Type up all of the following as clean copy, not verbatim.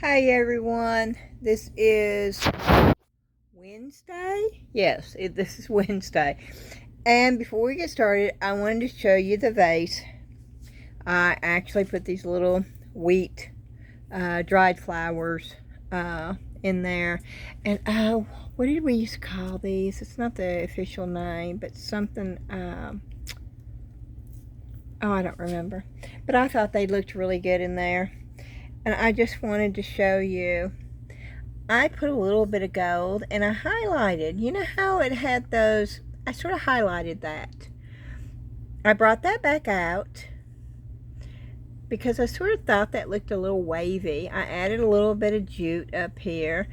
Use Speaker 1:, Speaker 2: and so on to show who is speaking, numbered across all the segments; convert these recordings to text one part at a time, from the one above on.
Speaker 1: Hi everyone, this is Wednesday. Yes, this is Wednesday. And before we get started, I wanted to show you the vase. I actually put these little wheat dried flowers in there. And what did we used to call these? It's not the official name, but something, I don't remember. But I thought they looked really good in there. And I just wanted to show you. I put a little bit of gold and I highlighted. You know how it had those, I sort of highlighted that. I brought that back out because I sort of thought that looked a little wavy. I added a little bit of jute up here.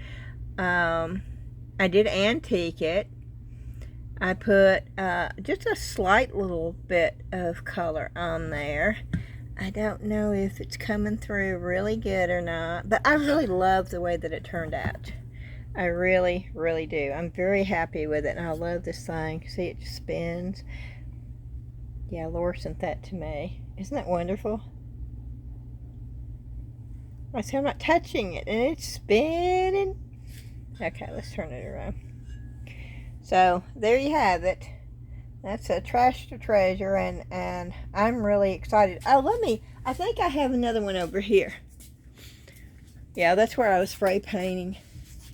Speaker 1: I did antique it. I put just a slight little bit of color on there. I don't know if it's coming through really good or not, but I really love the way that it turned out. I really, really do. I'm very happy with it, and I love this thing. See, it just spins. Yeah, Laura sent that to me. Isn't that wonderful? I see I'm not touching it, and it's spinning. Okay, let's turn it around. So, there you have it. That's a trash to treasure, and I'm really excited. Oh, I think I have another one over here. Yeah, that's where I was spray painting.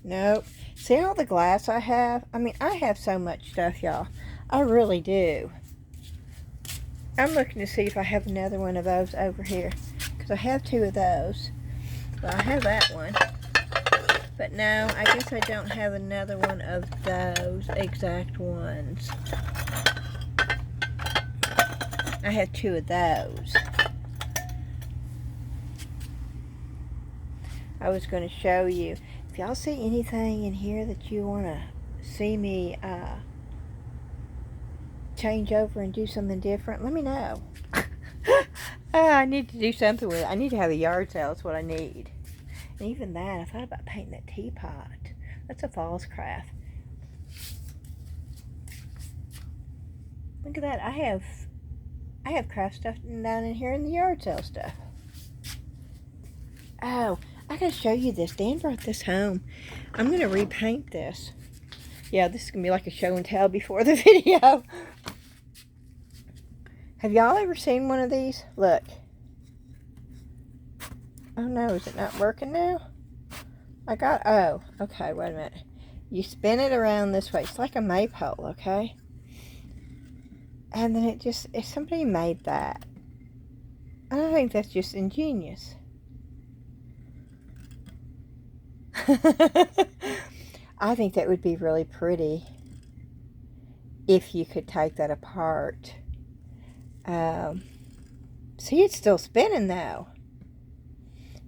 Speaker 1: Nope. See all the glass I have? I mean, I have so much stuff, y'all. I really do. I'm looking to see if I have another one of those over here, because I have two of those. Well, I have that one. But no, I guess I don't have another one of those exact ones. I have two of those. I was going to show you. If y'all see anything in here that you want to see me change over and do something different, let me know. I need to do something with it. I need to have a yard sale. That's what I need. And even that, I thought about painting that teapot. That's a false craft. Look at that. I have craft stuff down in here in the yard sale stuff. Oh, I gotta show you this. Dan brought this home. I'm gonna repaint this. Yeah, this is gonna be like a show and tell before the video. Have y'all ever seen one of these? Look. Oh no, is it not working now? Oh, okay, wait a minute. You spin it around this way. It's like a maypole, okay? And then if somebody made that. I think that's just ingenious. I think that would be really pretty if you could take that apart. See, it's still spinning though.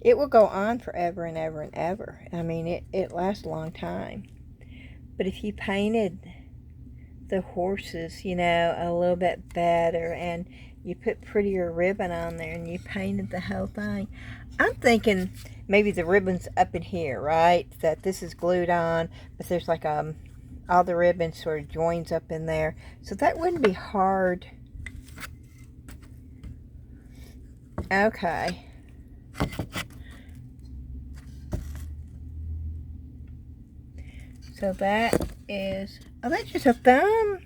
Speaker 1: It will go on forever and ever and ever. I mean, it lasts a long time. But if you painted the horses, you know, a little bit better, and you put prettier ribbon on there, and you painted the whole thing. I'm thinking maybe the ribbon's up in here, right? That this is glued on, but there's like all the ribbon sort of joins up in there. So that wouldn't be hard. Okay. So that is, oh, that's just a thumbtack,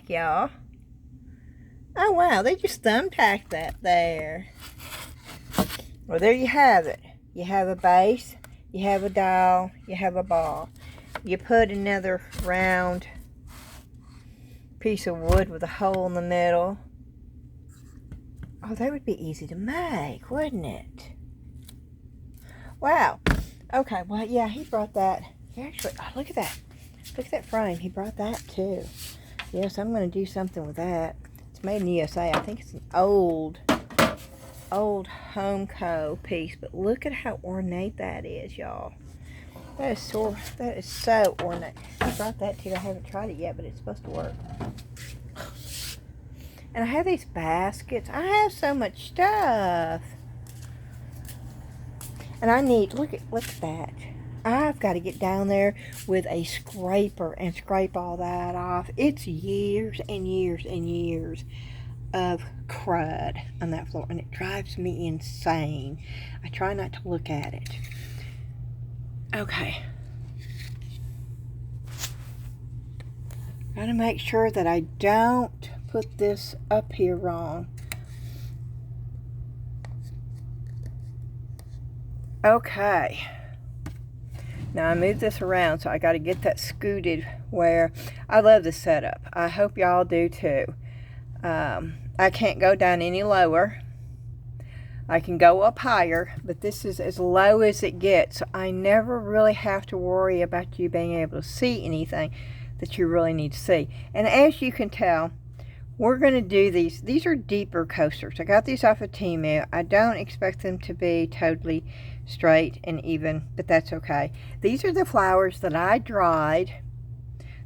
Speaker 1: y'all. Oh, wow, they just thumbtacked that there. Well, there you have it. You have a base, you have a dial, you have a ball. You put another round piece of wood with a hole in the middle. Oh, that would be easy to make, wouldn't it? Wow. Okay, well, yeah, he brought that. He actually, oh, look at that. Look at that frame. He brought that, too. Yes, I'm going to do something with that. It's made in the USA. I think it's an old Homeco piece, but look at how ornate that is, y'all. That is so ornate. He brought that too. I haven't tried it yet, but it's supposed to work. And I have these baskets. I have so much stuff. And I need, look at that. I've got to get down there with a scraper and scrape all that off. It's years and years and years of crud on that floor, and it drives me insane. I try not to look at it. Okay. Gotta make sure that I don't put this up here wrong. Okay. Now I moved this around, so I got to get that scooted where I love this setup. I hope y'all do too. I can't go down any lower. I can go up higher, but this is as low as it gets. So I never really have to worry about you being able to see anything that you really need to see. And as you can tell, we're going to do these. These are deeper coasters. I got these off of Temu. I don't expect them to be totally straight and even, but that's okay. These are the flowers that I dried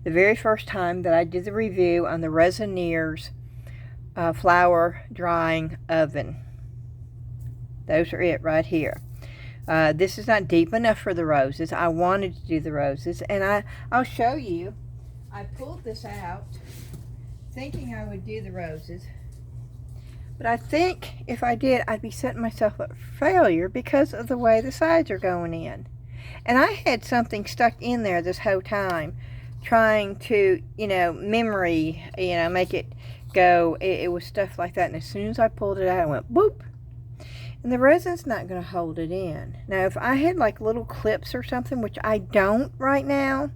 Speaker 1: the very first time that I did the review on the Resiners Flower Drying Oven. Those are it right here. This is not deep enough for the roses. I wanted to do the roses, and I'll show you. I pulled this out thinking I would do the roses, but I think if I did, I'd be setting myself up for failure because of the way the sides are going in. And I had something stuck in there this whole time, trying to, memory, make it go. It was stuff like that, and as soon as I pulled it out, I went boop. And the resin's not going to hold it in. Now, if I had like little clips or something, which I don't right now,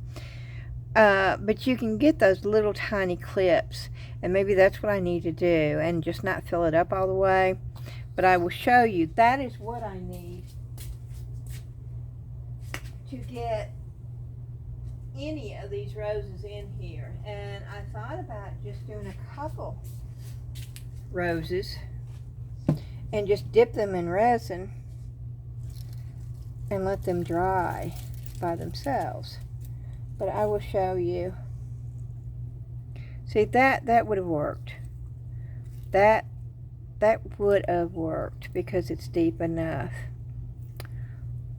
Speaker 1: but you can get those little tiny clips, and maybe that's what I need to do, and just not fill it up all the way. But I will show you. That is what I need to get any of these roses in here. And I thought about just doing a couple roses and just dip them in resin and let them dry by themselves. But I will show you. See, that would have worked. That would have worked because it's deep enough.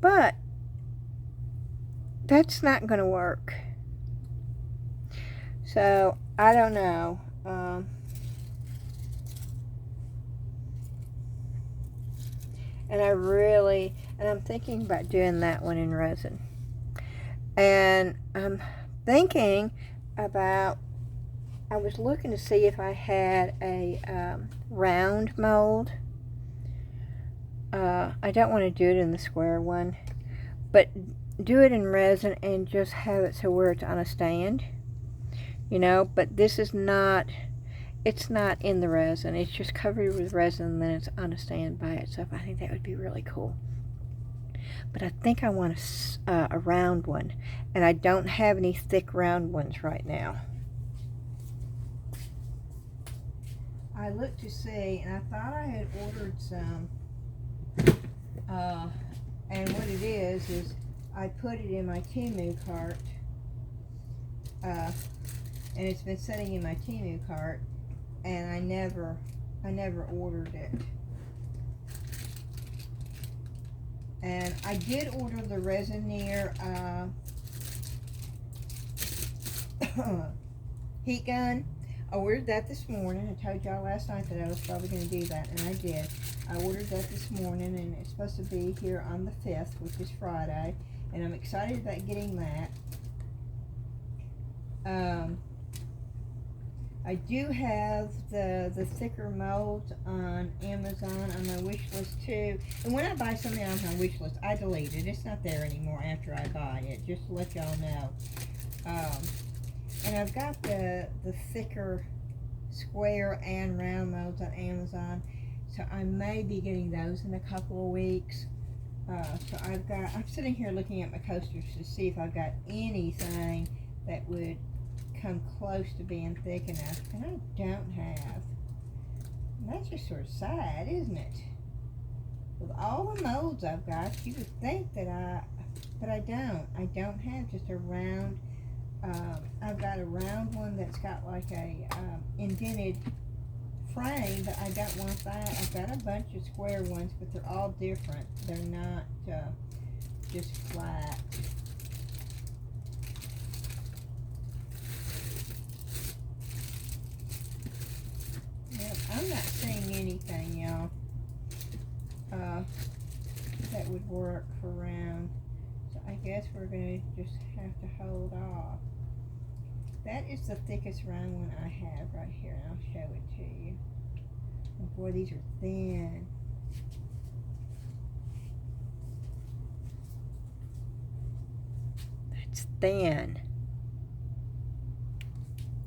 Speaker 1: But that's not going to work. So, I don't know. And I'm thinking about doing that one in resin. And I'm thinking about, I was looking to see if I had a round mold. I don't want to do it in the square one, but do it in resin and just have it so where it's on a stand, but this is not, it's not in the resin, it's just covered with resin and then it's on a stand by itself. I think that would be really cool. But I think I want a round one, and I don't have any thick round ones right now. I looked to see, and I thought I had ordered some, and what it is I put it in my Temu cart, and it's been sitting in my Temu cart, and I never ordered it. And I did order the Resiners heat gun. I ordered that this morning. I told y'all last night that I was probably going to do that, and I did. I ordered that this morning, and it's supposed to be here on the 5th, which is Friday, and I'm excited about getting that. I do have the thicker molds on Amazon on my wish list too. And when I buy something on my wish list, I delete it. It's not there anymore after I buy it, just to let y'all know. And I've got the thicker square and round molds on Amazon, so I may be getting those in a couple of weeks. So I'm sitting here looking at my coasters to see if I've got anything that would come close to being thick enough, and I don't have. And that's just sort of sad, isn't it? With all the molds I've got, you would think that but I don't. I don't have just a round. I've got a round one that's got like a indented frame, but I don't want that. I've got a bunch of square ones, but they're all different. They're not just flat. Yep. I'm not seeing anything, y'all, that would work for round. So I guess we're going to just have to hold off. That is the thickest round one I have right here, and I'll show it to you. Oh boy, these are thin. That's thin.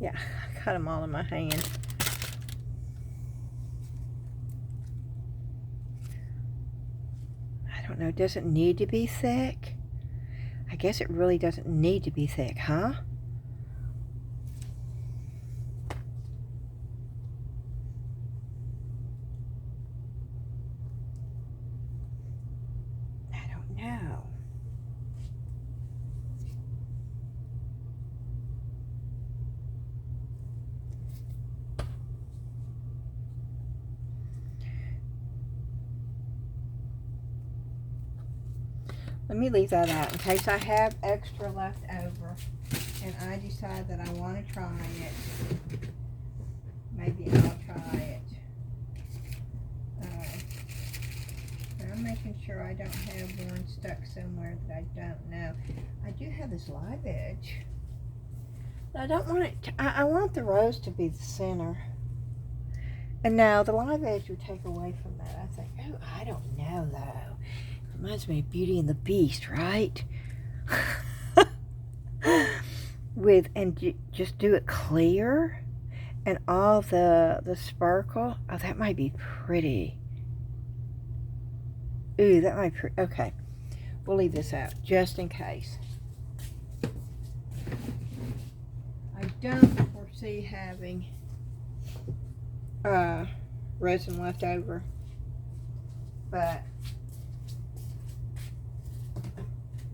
Speaker 1: Yeah, I got them all in my hand. I don't know, does it need to be thick? I guess it really doesn't need to be thick, huh? I don't know. Let me leave that out in case I have extra left over and I decide that I want to try it. Maybe I'll try it. And I'm making sure I don't have one stuck somewhere that I don't know. I do have this live edge. I don't want it to, I want the rose to be the center. And now the live edge would take away from that. I think, oh, I don't know though. Reminds me of Beauty and the Beast, right? Just do it clear and all the sparkle. Oh, that might be pretty. Ooh, that might be okay. We'll leave this out just in case. I don't foresee having resin left over, but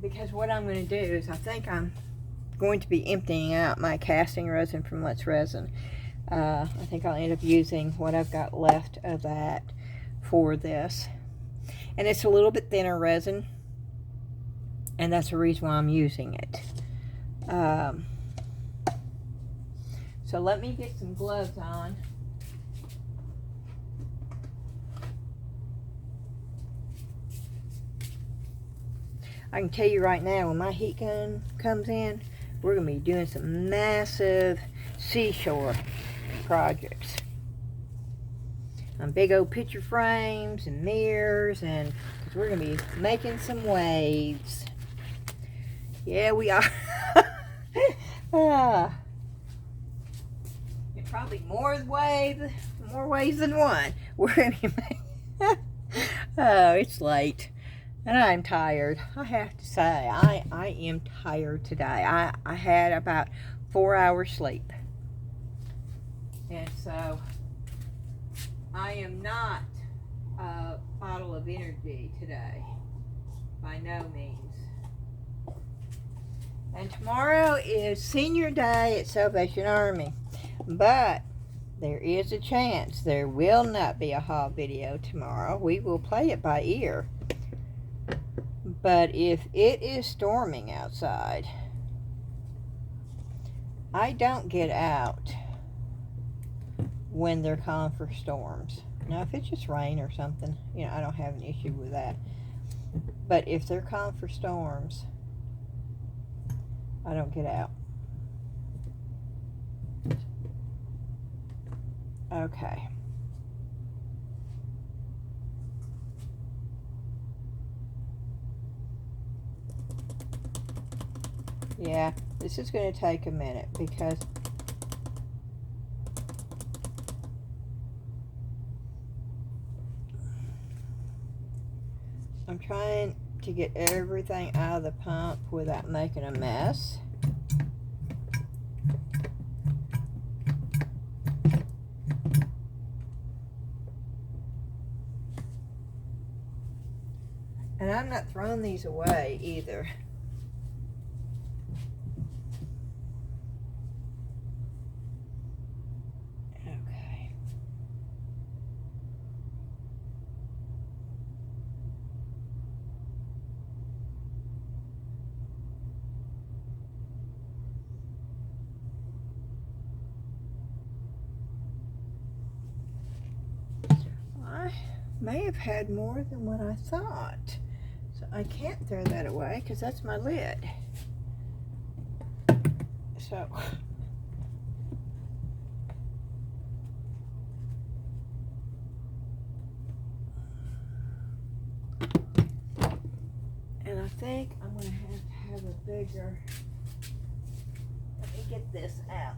Speaker 1: because what I'm going to do is I think I'm going to be emptying out my casting resin from Let's Resin. I think I'll end up using what I've got left of that for this. And it's a little bit thinner resin, and that's the reason why I'm using it. So let me get some gloves on. I can tell you right now, when my heat gun comes in, we're going to be doing some massive seashore projects. Big old picture frames and mirrors, and cause we're going to be making some waves. Yeah, we are. Probably more waves than one. We're going to be oh, it's late. And I'm tired. I have to say, I am tired today. I had about 4 hours sleep. And so, I am not a bottle of energy today. By no means. And tomorrow is senior day at Salvation Army. But there is a chance there will not be a haul video tomorrow. We will play it by ear. But if it is storming outside, I don't get out when they're calling for storms. Now, if it's just rain or something, you know, I don't have an issue with that. But if they're calling for storms, I don't get out. Okay. Yeah, this is going to take a minute because I'm trying to get everything out of the pump without making a mess. And I'm not throwing these away either. Okay. may have had more than what I thought. So I can't throw that away because that's my lid. So and I think I'm going to have a bigger, let me get this out.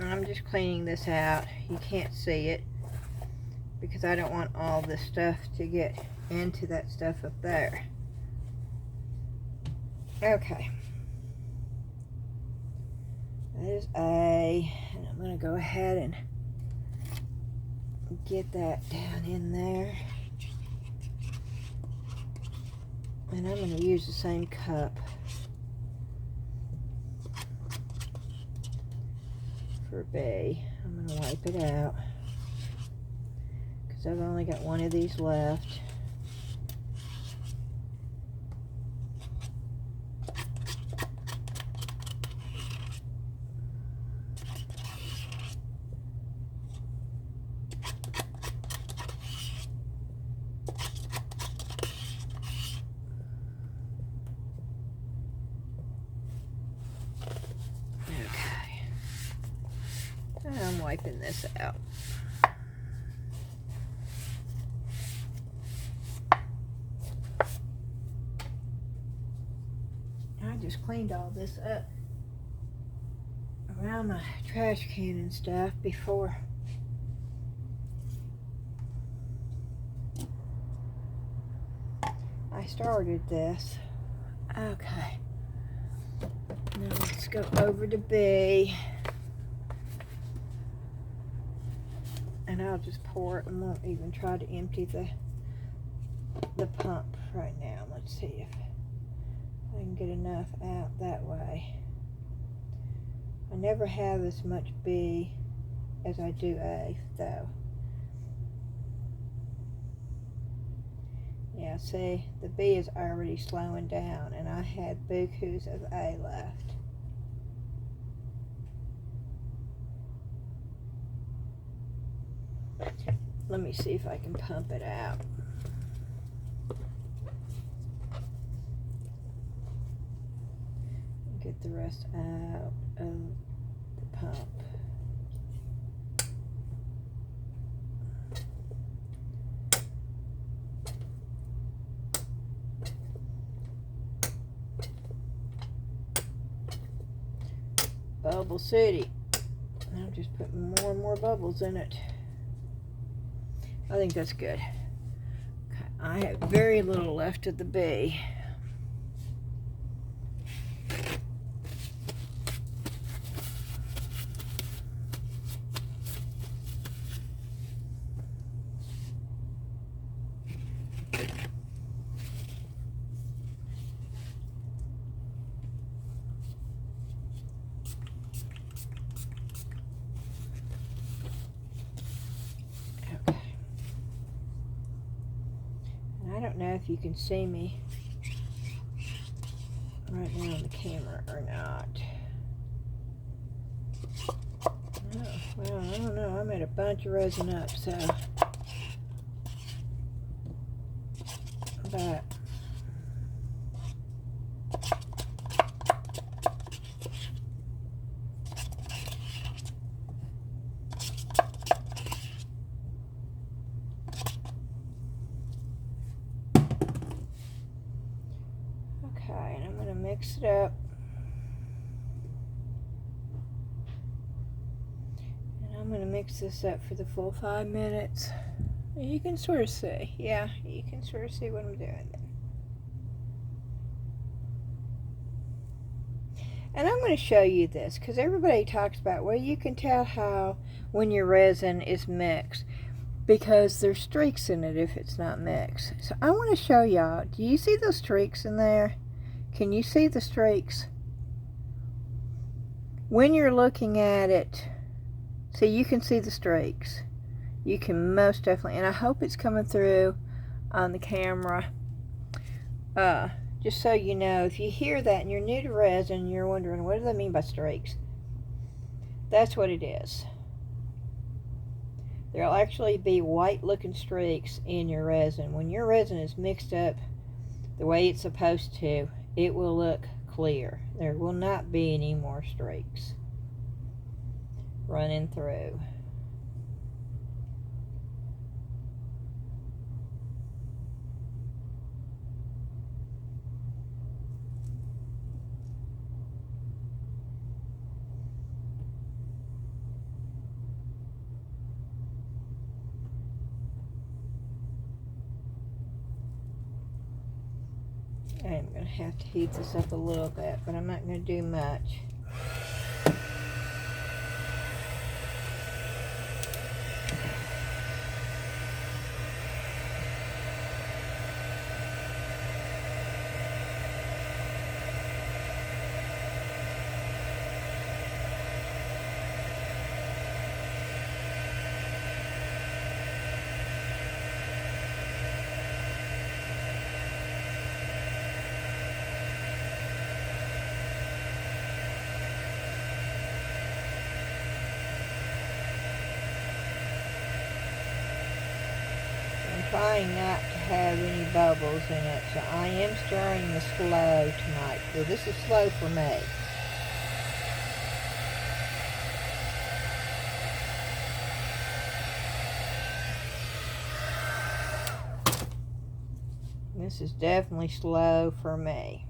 Speaker 1: I'm just cleaning this out. You can't see it because I don't want all this stuff to get into that stuff up there. Okay. That is A, and I'm going to go ahead and get that down in there. And I'm going to use the same cup for B. I'm going to wipe it out because I've only got one of these left. I'm wiping this out. I just cleaned all this up around my trash can and stuff before I started this. Okay. Now let's go over to B. And I'll just pour it and won't even try to empty the pump right now. Let's see if I can get enough out that way. I never have as much B as I do A though. Yeah, see, the B is already slowing down and I had bukus of A left. Let me see if I can pump it out. Get the rest out of the pump. Bubble City. I'm just putting more and more bubbles in it. I think that's good. Okay, I have very little left of the B. I don't know if you can see me right now on the camera or not. Oh, well, I don't know. I made a bunch of resin up, so. But okay, and I'm going to mix it up. And I'm going to mix this up for the full 5 minutes. You can sort of see. Yeah, you can sort of see what I'm doing then. And I'm going to show you this because everybody talks about, well, you can tell how when your resin is mixed because there's streaks in it if it's not mixed. So I want to show y'all. Do you see those streaks in there? Can you see the streaks? When you're looking at it, see, you can see the streaks. You can most definitely, and I hope it's coming through on the camera. Just so you know, if you hear that and you're new to resin, you're wondering, what do they mean by streaks? That's what it is. There'll actually be white looking streaks in your resin. When your resin is mixed up the way it's supposed to, it will look clear. There will not be any more streaks running through. I'm going to have to heat this up a little bit, but I'm not going to do much. Trying not to have any bubbles in it, so I am stirring this slow tonight. Well, this is slow for me. This is definitely slow for me.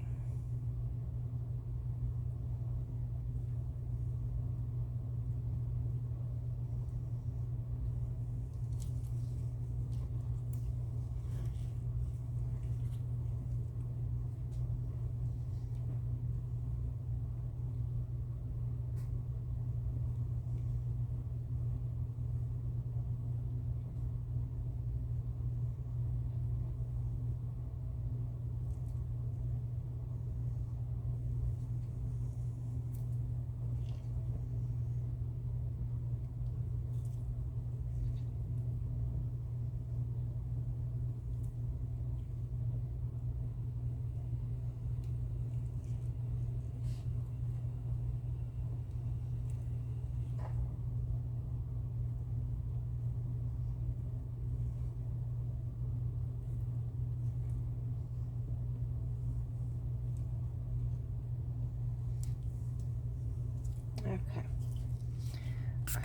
Speaker 1: Okay.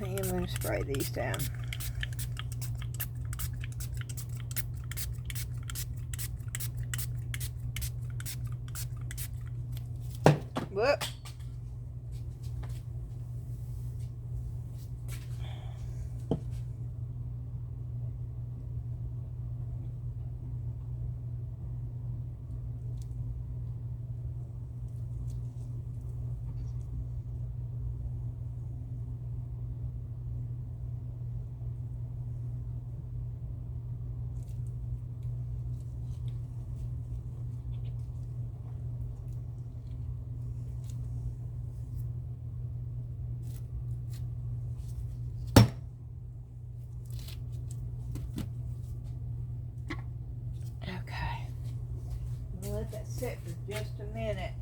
Speaker 1: I am going to spray these down. Whoop. Let that sit for just a minute.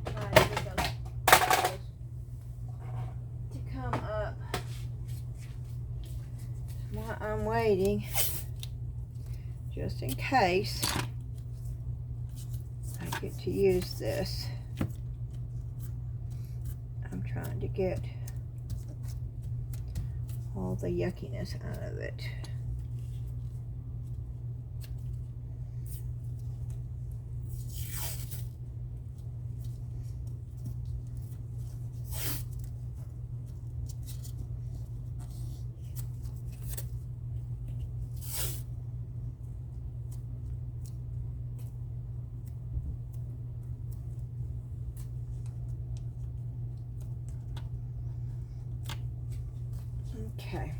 Speaker 1: Trying to get those bubbles to come up. While I'm waiting, just in case I get to use this, I'm trying to get all the yuckiness out of it. Okay.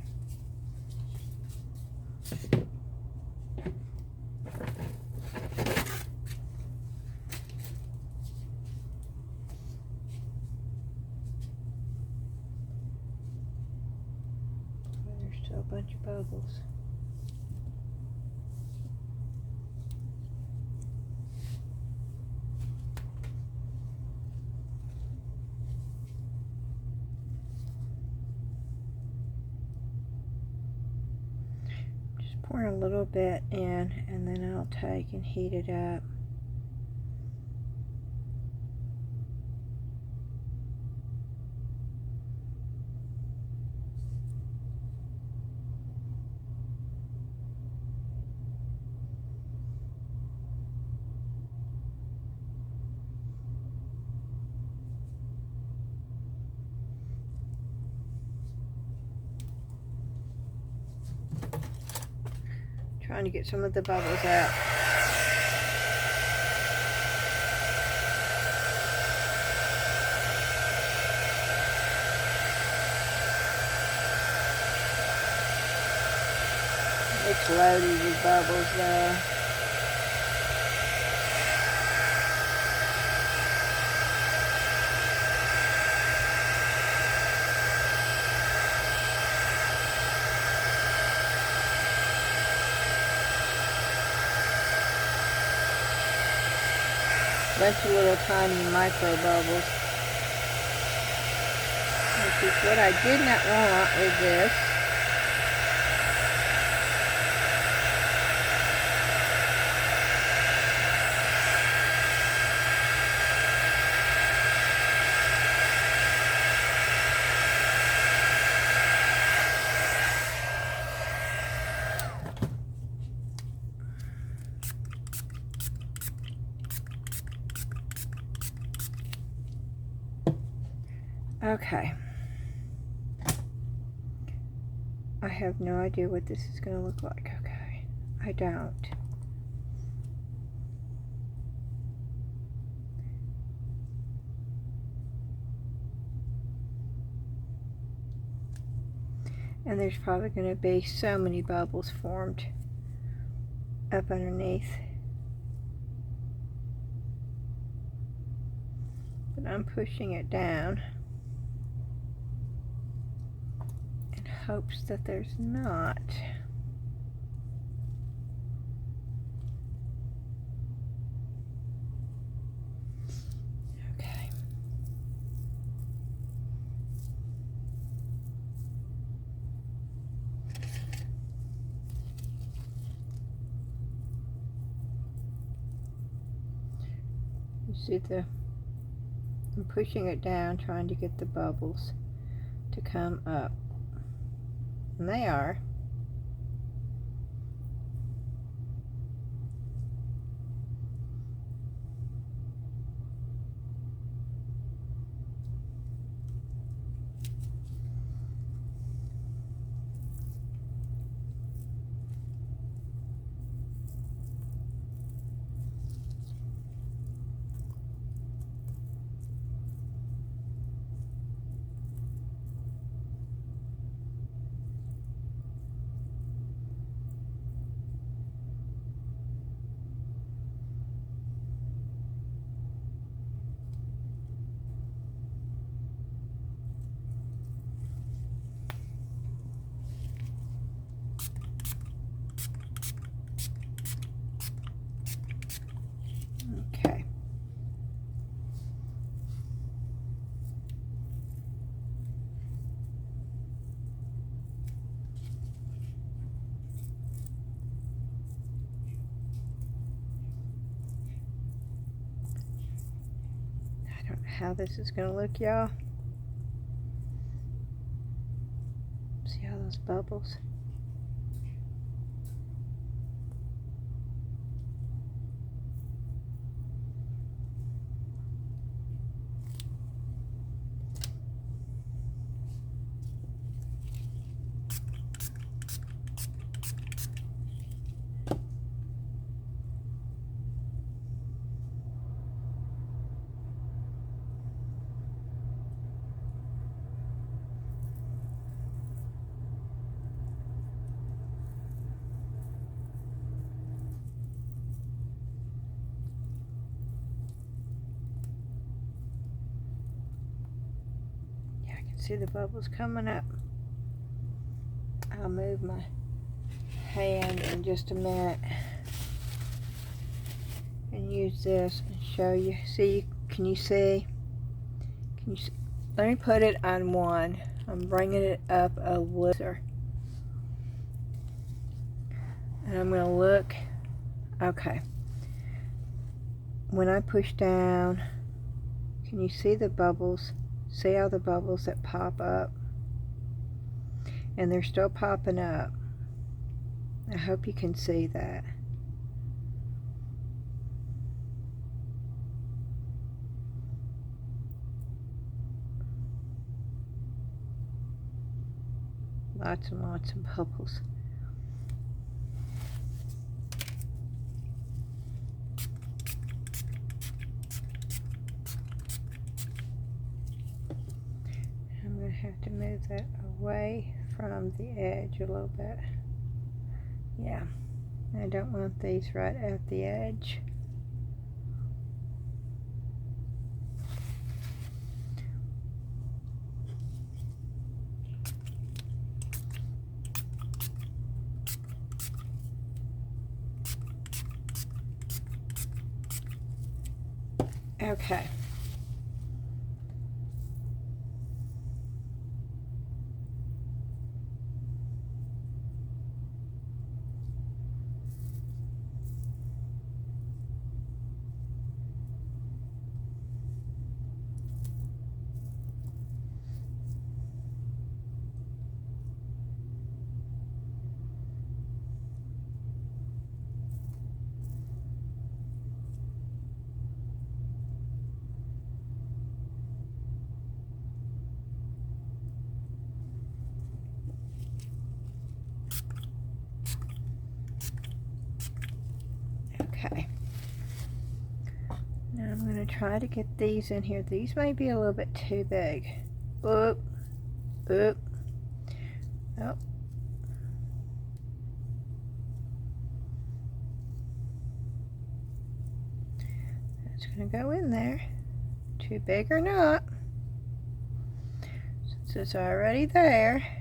Speaker 1: There's still a bunch of bubbles. Pour a little bit in, and then I'll take and heat it up. Trying to get some of the bubbles out. It's loaded with bubbles though. Bunch of little tiny micro bubbles, which is what I did not want with this. Okay. I have no idea what this is going to look like. Okay. I don't. And there's probably going to be so many bubbles formed up underneath. But I'm pushing it down in hopes that there's not. Okay. You see I'm pushing it down, trying to get the bubbles to come up. And they are. Okay. I don't know how this is going to look, y'all. See all those bubbles? See the bubbles coming up? I'll move my hand in just a minute and use this and show you. See, can you see? Can you see? Let me put it on one. I'm bringing it up a little. And I'm going to look. Okay. When I push down, can you see the bubbles? See all the bubbles that pop up? And they're still popping up. I hope you can see that. Lots and lots of bubbles. I'm going to have to move that away from the edge a little bit. Yeah, I don't want these right at the edge. Okay. Okay. Now I'm going to try to get these in here. These may be a little bit too big. Oop. Oop. Oh. That's going to go in there. Too big or not. Since it's already there.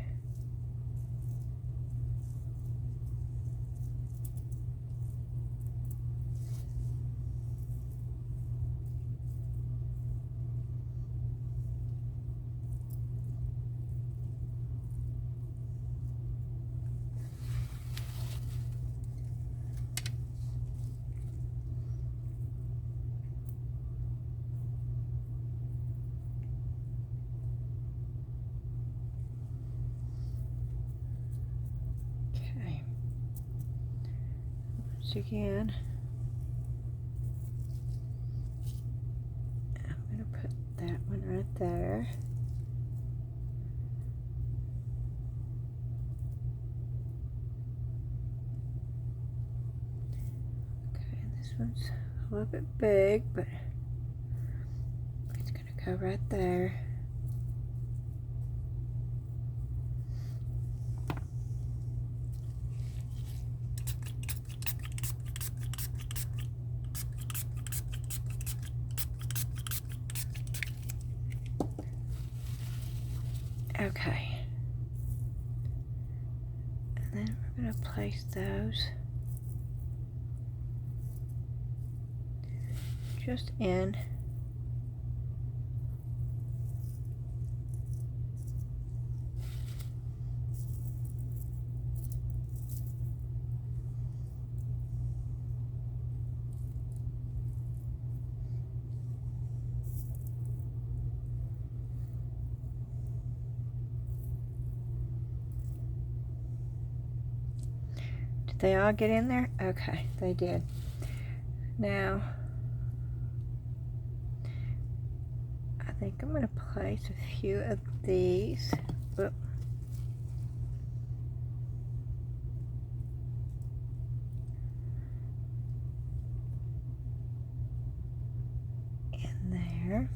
Speaker 1: Again, I'm going to put that one right there. Okay, this one's a little bit big, but it's going to go right there. Okay, and then we're going to place those just in. They all get in there? Okay, they did. Now, I think I'm going to place a few of these. Whoop. In there.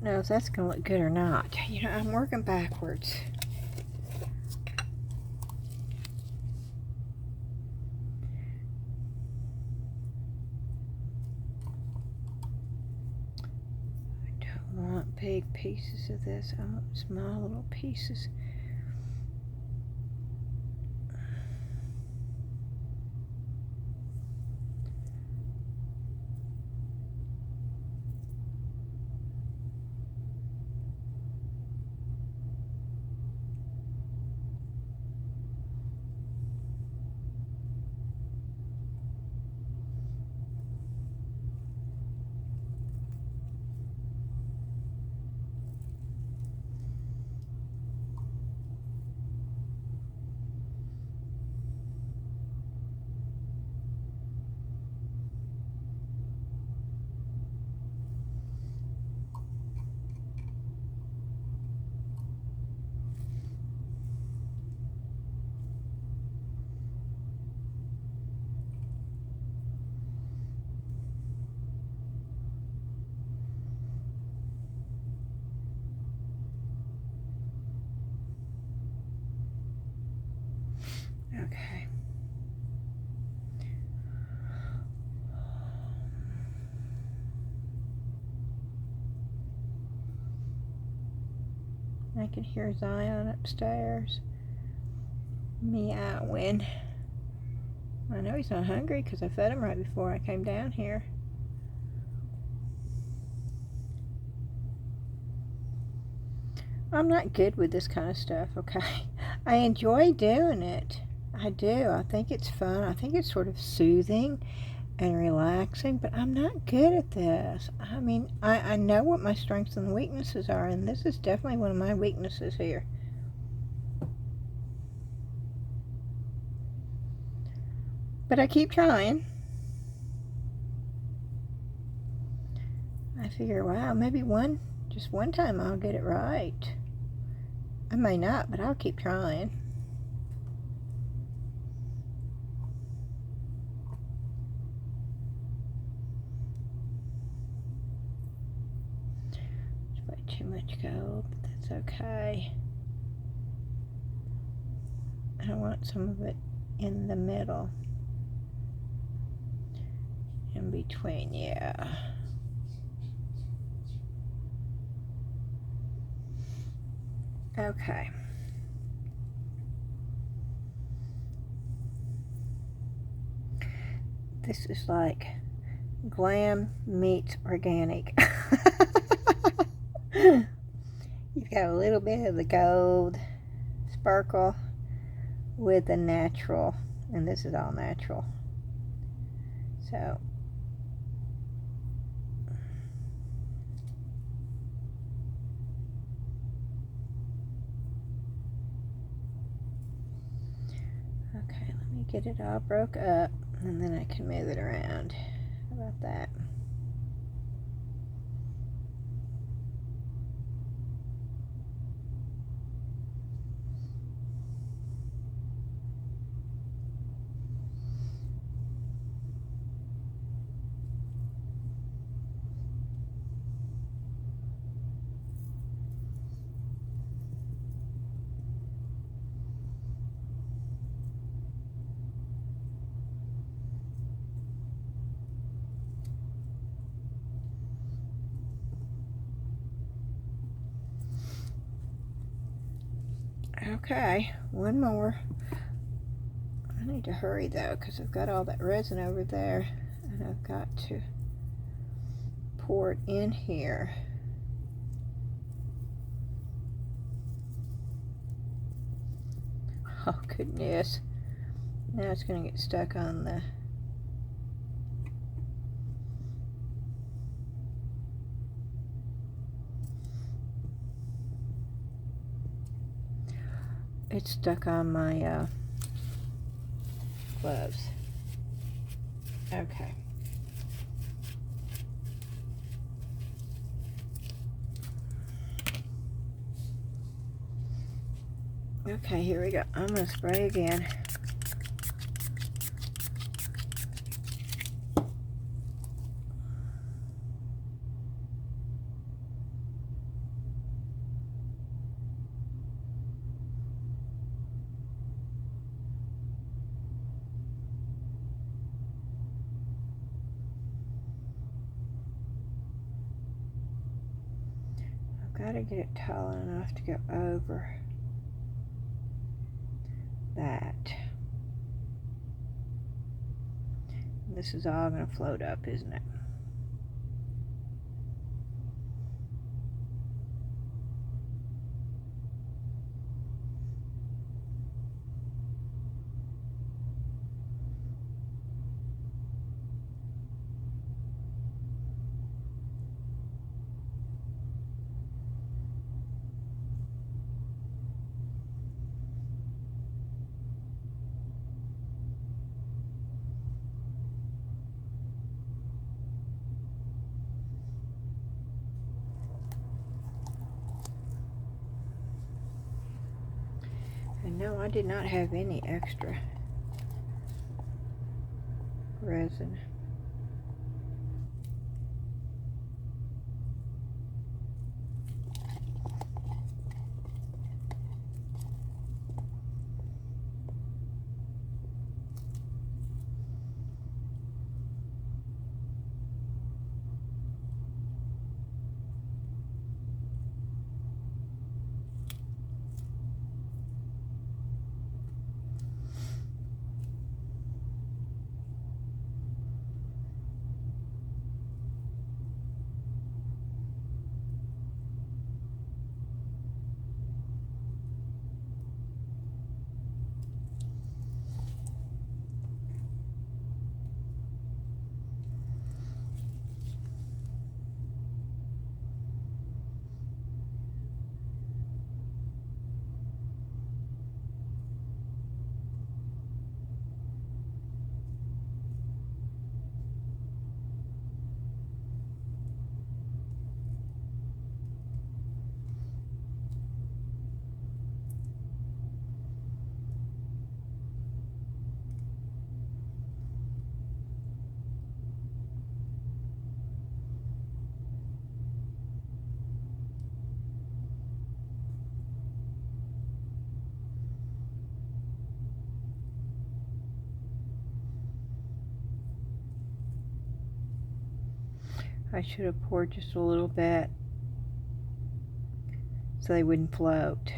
Speaker 1: don't know if that's going to look good or not. You know, I'm working backwards. I don't want big pieces of this. I want small little pieces. Okay. I can hear Zion upstairs meowing. I know he's not hungry because I fed him right before I came down here. I'm not good with this kind of stuff, okay? I enjoy doing it. I do. I think it's fun. I think it's sort of soothing and relaxing, but I'm not good at this. I mean, I know what my strengths and weaknesses are, and this is definitely one of my weaknesses here. But I keep trying. I figure, wow, maybe just one time I'll get it right. I may not, but I'll keep trying. Too much gold, but that's okay. I want some of it in the middle, in between, yeah. Okay. This is like glam meets organic. You've got a little bit of the gold sparkle with the natural, and this is all natural. So okay, let me get it all broke up and then I can move it around. How about that? Okay, one more. I need to hurry though because I've got all that resin over there and I've got to pour it in here. Oh goodness, now it's going to get stuck on the it's stuck on my gloves. Okay. Okay, here we go. I'm going to spray again. try to get it tall enough to go over that. This is all going to float up, isn't it? And no, I did not have any extra resin. I should have poured just a little bit so they wouldn't float.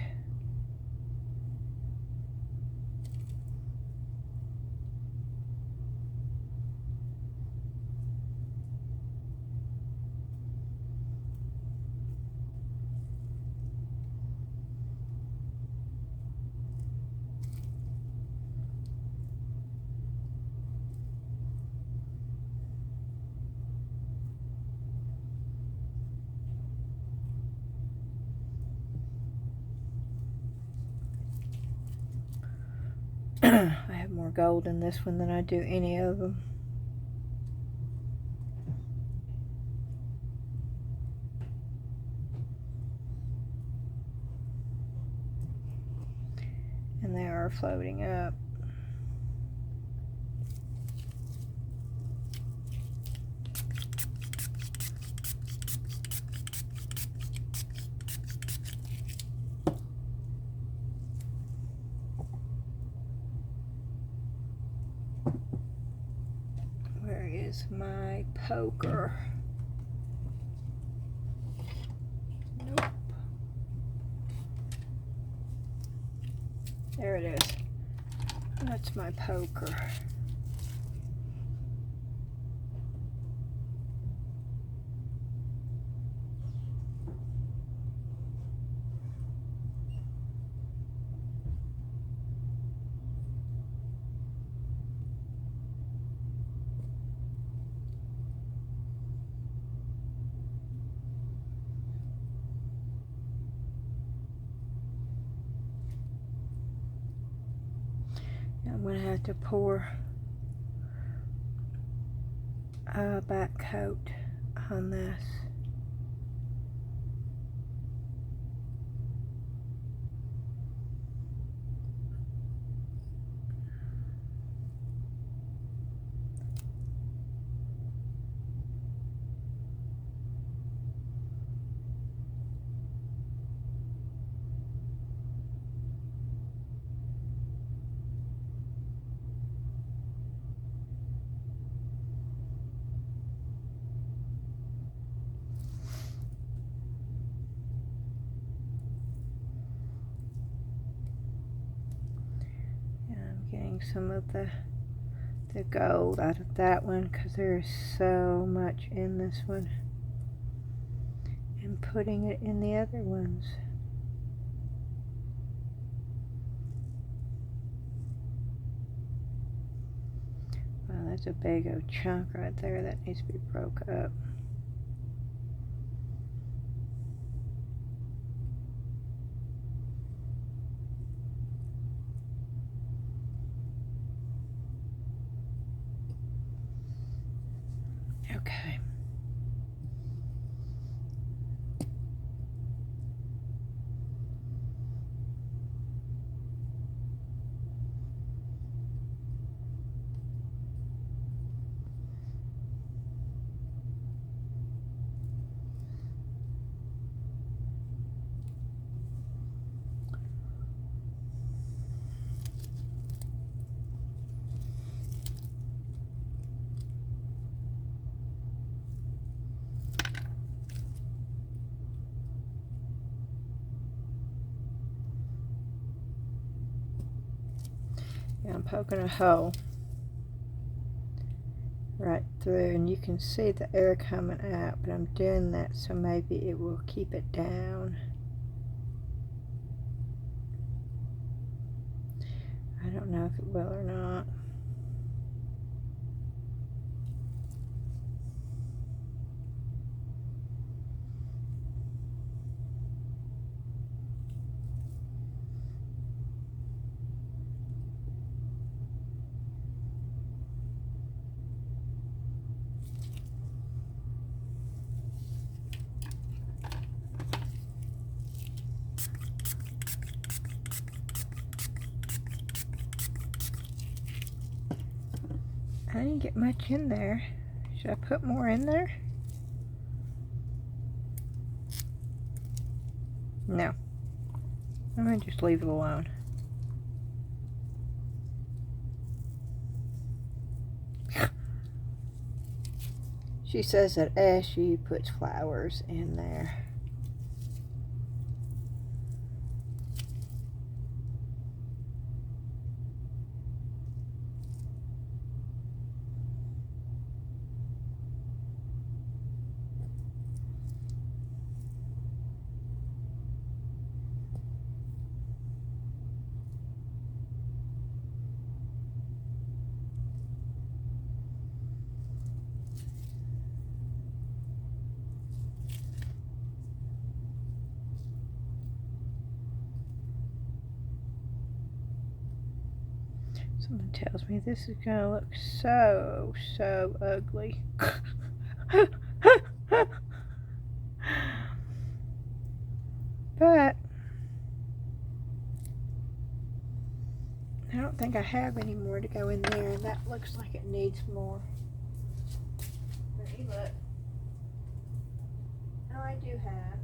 Speaker 1: I have more gold in this one than I do any of them. And they are floating up. Where is my poker? Nope. There it is. That's my poker. I'm going to have to pour a back coat on this. getting some of the gold out of that one because there is so much in this one, and putting it in the other ones. Wow, that's a big old chunk right there that needs to be broke up. Okay. Yeah, I'm poking a hole right through, and you can see the air coming out, but I'm doing that so maybe it will keep it down. I don't know if it will or not. I didn't get much in there. Should I put more in there? No. I'm going to just leave it alone. She says that as she puts flowers in there. Someone tells me this is going to look so ugly. But I don't think I have any more to go in there, and that looks like it needs more. Let me look. Oh, I do have.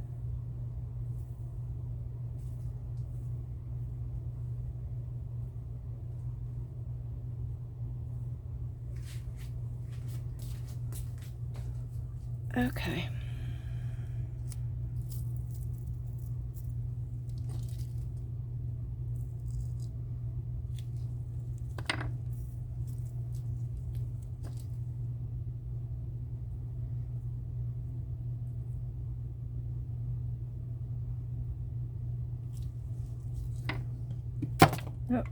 Speaker 1: Okay. Oh.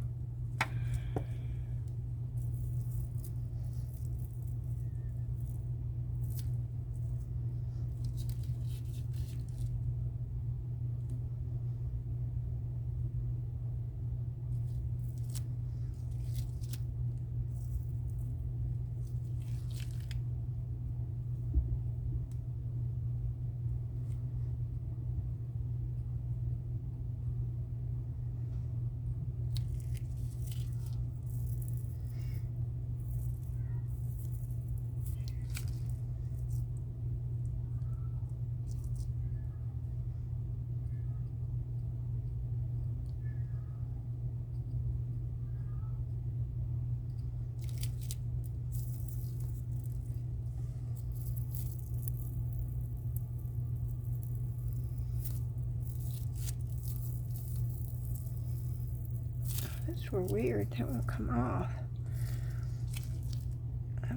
Speaker 1: That's sort of weird. That won't come off.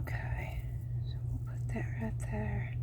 Speaker 1: Okay, so we'll put that right there.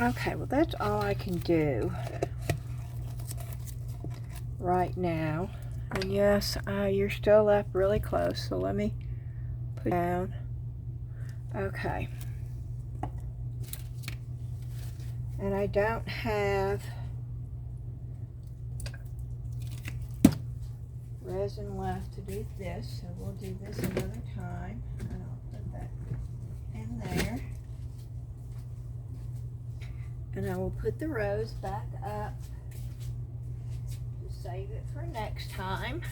Speaker 1: Okay, well that's all I can do right now. And yes, you're still up really close, so let me put it down. Okay. And I don't have resin left to do this, so we'll do this another time. And I'll put that in there. And I will put the rose back up to save it for next time.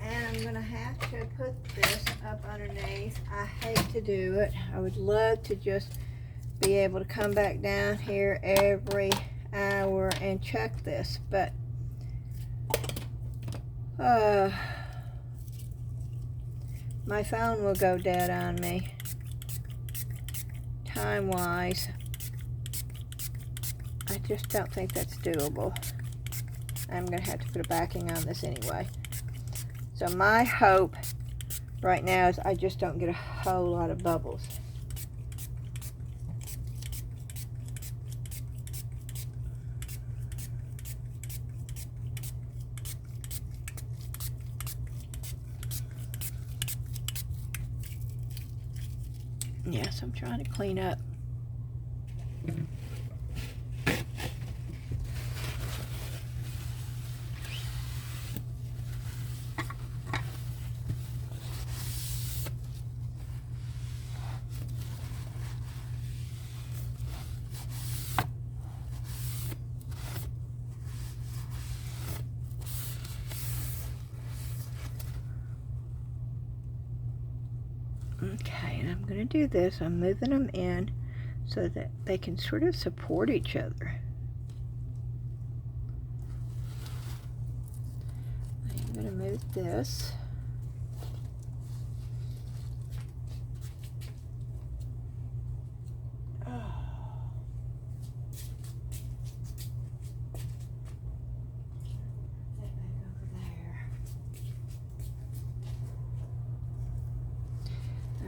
Speaker 1: And I'm going to have to put this up underneath. I hate to do it. I would love to just be able to come back down here every hour and check this, but my phone will go dead on me. Time-wise, I just don't think that's doable. I'm going to have to put a backing on this anyway. So my hope right now is I just don't get a whole lot of bubbles. Yes, I'm trying to clean up. Okay, and I'm going to do this. I'm moving them in so that they can sort of support each other. I'm going to move this.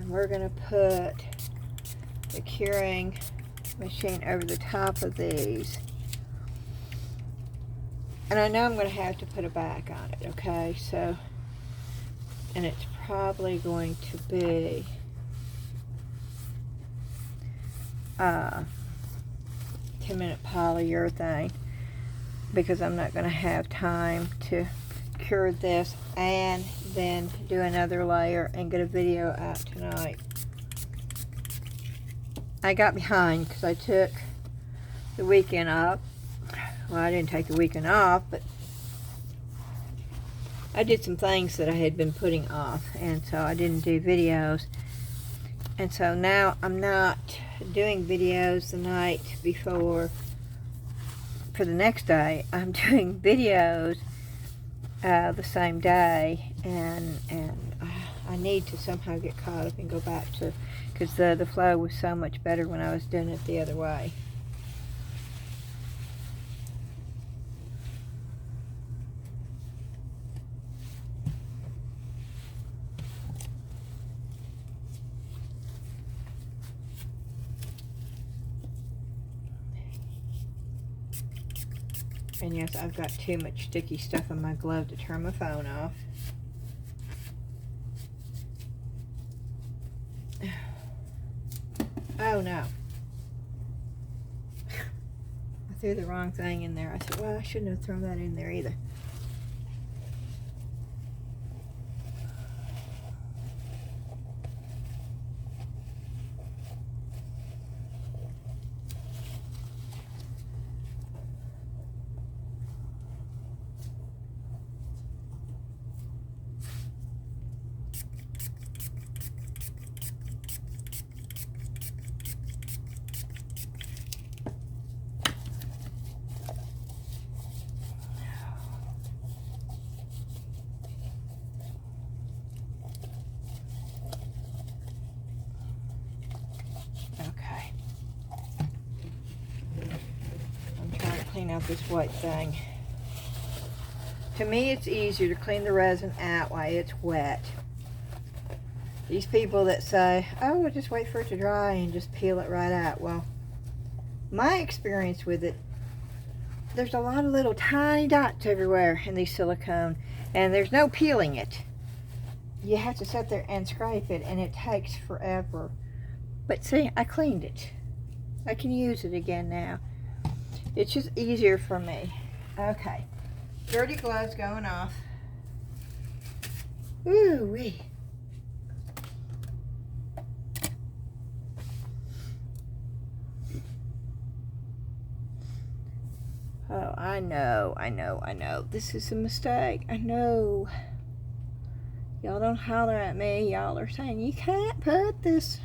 Speaker 1: We're going to put the curing machine over the top of these. And I know I'm going to have to put a back on it, okay? So, and it's probably going to be 10-minute polyurethane, because I'm not going to have time to cure this and then do another layer and get a video out tonight. I got behind because I took the weekend off. Well, I didn't take the weekend off, but I did some things that I had been putting off, and so I didn't do videos. And so now I'm not doing videos the night before for the next day. I'm doing videos the same day, and I need to somehow get caught up and go back to, because the flow was so much better when I was doing it the other way. And yes, I've got too much sticky stuff on my glove to turn my phone off. Oh no. I threw the wrong thing in there. I said, well, I shouldn't have thrown that in there either. Okay. I'm trying to clean out this white thing. To me, it's easier to clean the resin out while it's wet. These people that say, oh, we'll just wait for it to dry and just peel it right out. Well, my experience with it, there's a lot of little tiny dots everywhere in these silicone, and there's no peeling it. You have to sit there and scrape it, and it takes forever. But see, I cleaned it. I can use it again now. It's just easier for me. Okay. Dirty gloves going off. Ooh-wee. Oh, I know. This is a mistake. I know. Y'all don't holler at me. Y'all are saying, you can't put this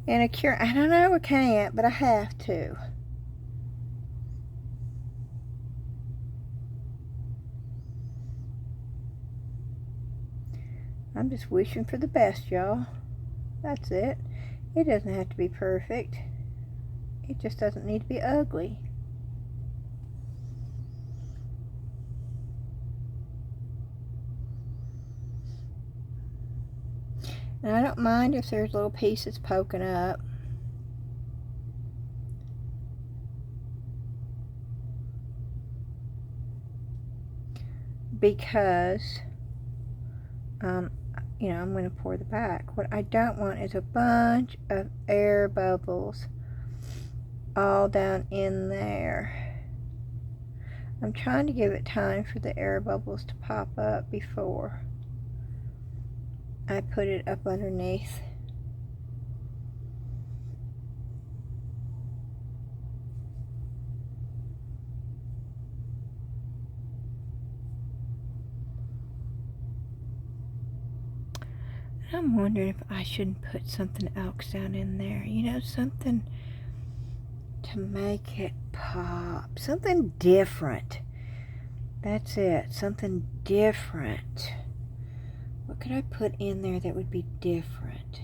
Speaker 1: in a cure. I don't know I can't, but I have to. I'm just wishing for the best, y'all. That's it. It doesn't have to be perfect. It just doesn't need to be ugly. And I don't mind if there's little pieces poking up. Because, you know, I'm going to pour the back. What I don't want is a bunch of air bubbles all down in there. I'm trying to give it time for the air bubbles to pop up before I put it up underneath. I'm wondering if I shouldn't put something else down in there. You know, something to make it pop. Something different. That's it. Something different. What could I put in there that would be different?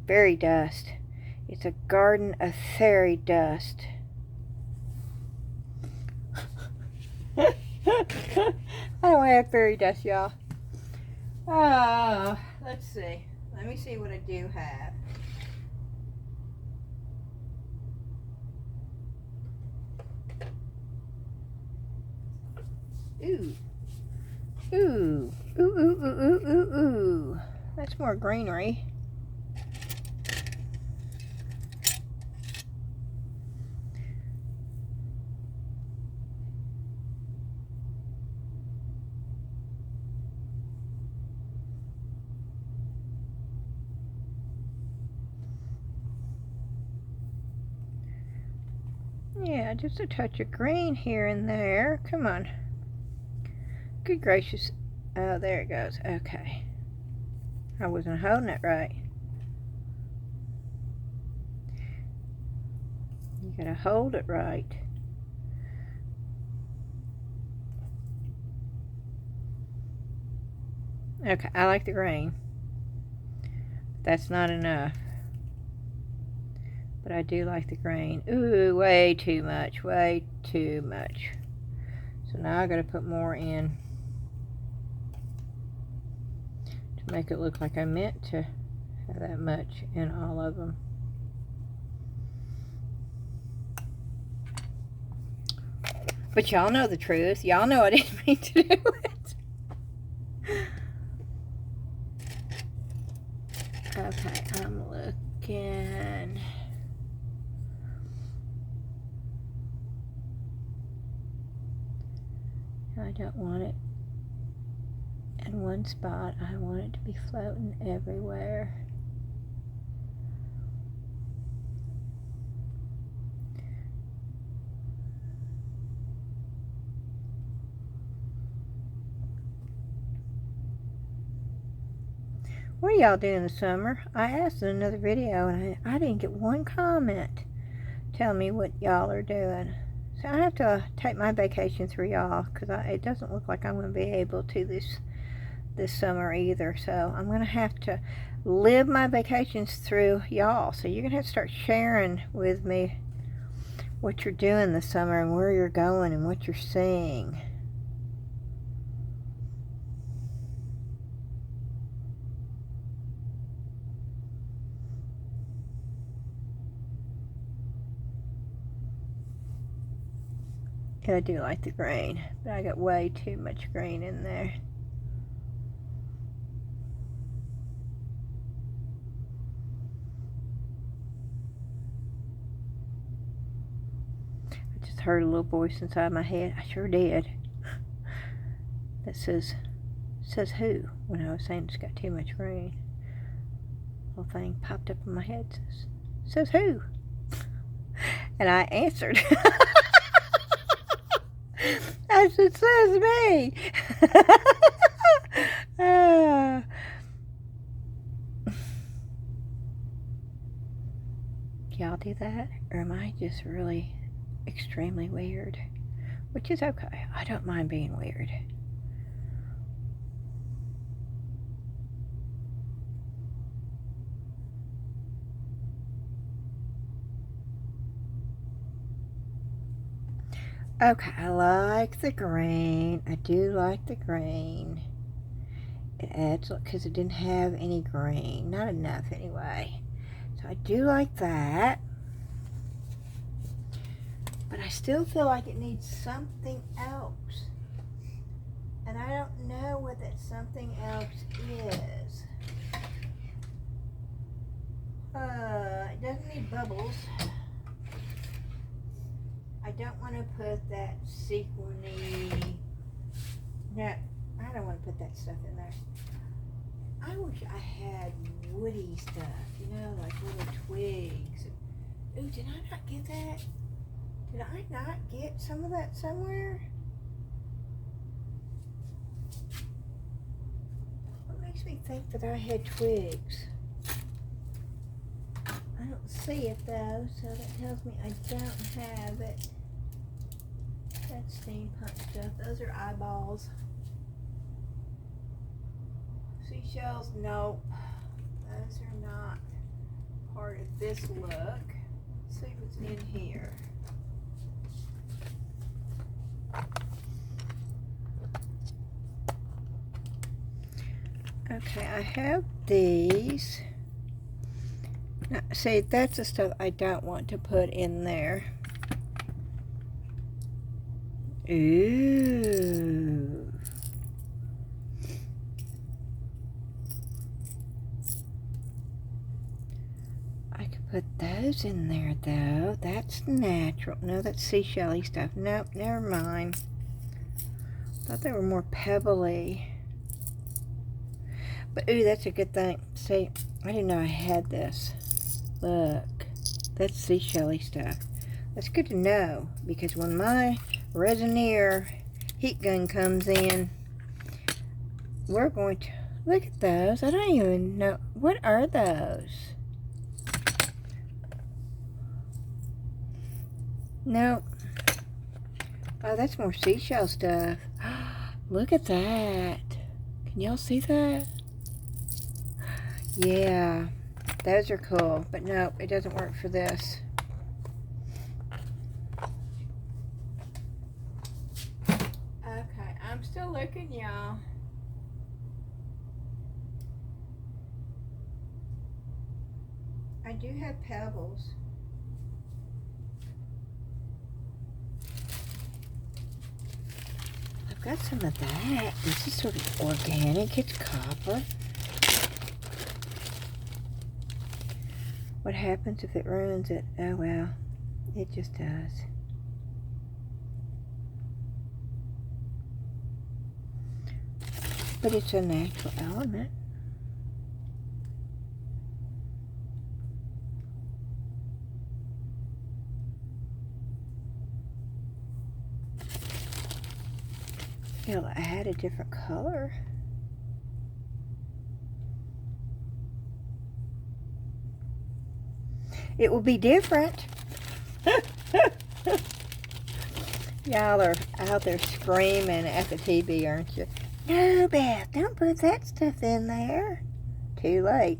Speaker 1: Fairy dust. It's a garden of fairy dust. I don't have fairy dust, y'all. Let's see. Let me see what I do have. Ooh. Ooh. Ooh, ooh, ooh, ooh, ooh, ooh. That's more greenery. Yeah, just a touch of green here and there. Come on. Good gracious. Oh, there it goes. Okay. I wasn't holding it right. You gotta hold it right. Okay, I like the green. That's not enough. But I do like the green. Ooh, way too much. Way too much. So now I gotta put more in to make it look like I meant to have that much in all of them. But y'all know the truth. Y'all know I didn't mean to do it. Okay, I'm looking. I don't want it in one spot. I want it to be floating everywhere. What are y'all doing in the summer? I asked in another video and I didn't get one comment telling me what y'all are doing. So I have to take my vacation through y'all because it doesn't look like I'm going to be able to this summer either. So I'm going to have to live my vacations through y'all. So you're going to have to start sharing with me what you're doing this summer and where you're going and what you're seeing. And I do like the green, but I got way too much green in there. I just heard a little voice inside my head. I sure did. That says who? When I was saying it's got too much green. Little thing popped up in my head. Says who? And I answered. As it says me. Y'all do that? Or am I just really extremely weird? Which is okay. I don't mind being weird. Okay, I like the green. I do like the green. It adds, look, because it didn't have any green. Not enough anyway. So I do like that. But I still feel like it needs something else. And I don't know what that something else is. It doesn't need bubbles. I don't want to put that sequiny. No, I don't want to put that stuff in there. I wish I had woody stuff, you know, like little twigs. Ooh, did I not get that? Did I not get some of that somewhere? What makes me think that I had twigs? I don't see it though, so that tells me I don't have it. That's steampunk stuff. Those are eyeballs. Seashells, nope. Those are not part of this look. Let's see what's in here. Okay, I have these. Now, see, that's the stuff I don't want to put in there. Ooh. I could put those in there, though. That's natural. No, that's seashell-y stuff. Nope, never mind. Thought they were more pebbly. But, ooh, that's a good thing. See, I didn't know I had this. Look, that's seashell-y stuff. That's good to know, because when my Resiners heat gun comes in, we're going to look at those. I don't even know. What are those? Nope. Oh, that's more seashell stuff. Look at that. Can y'all see that? Yeah, those are cool, but no, it doesn't work for this. Okay, I'm still looking, y'all. I do have pebbles. I've got some of that. This is sort of organic. It's copper. What happens if it ruins it? Oh well, it just does. But it's a natural element. It'll add a different color. It will be different. Y'all are out there screaming at the TV, aren't you? No, Beth, don't put that stuff in there. Too late.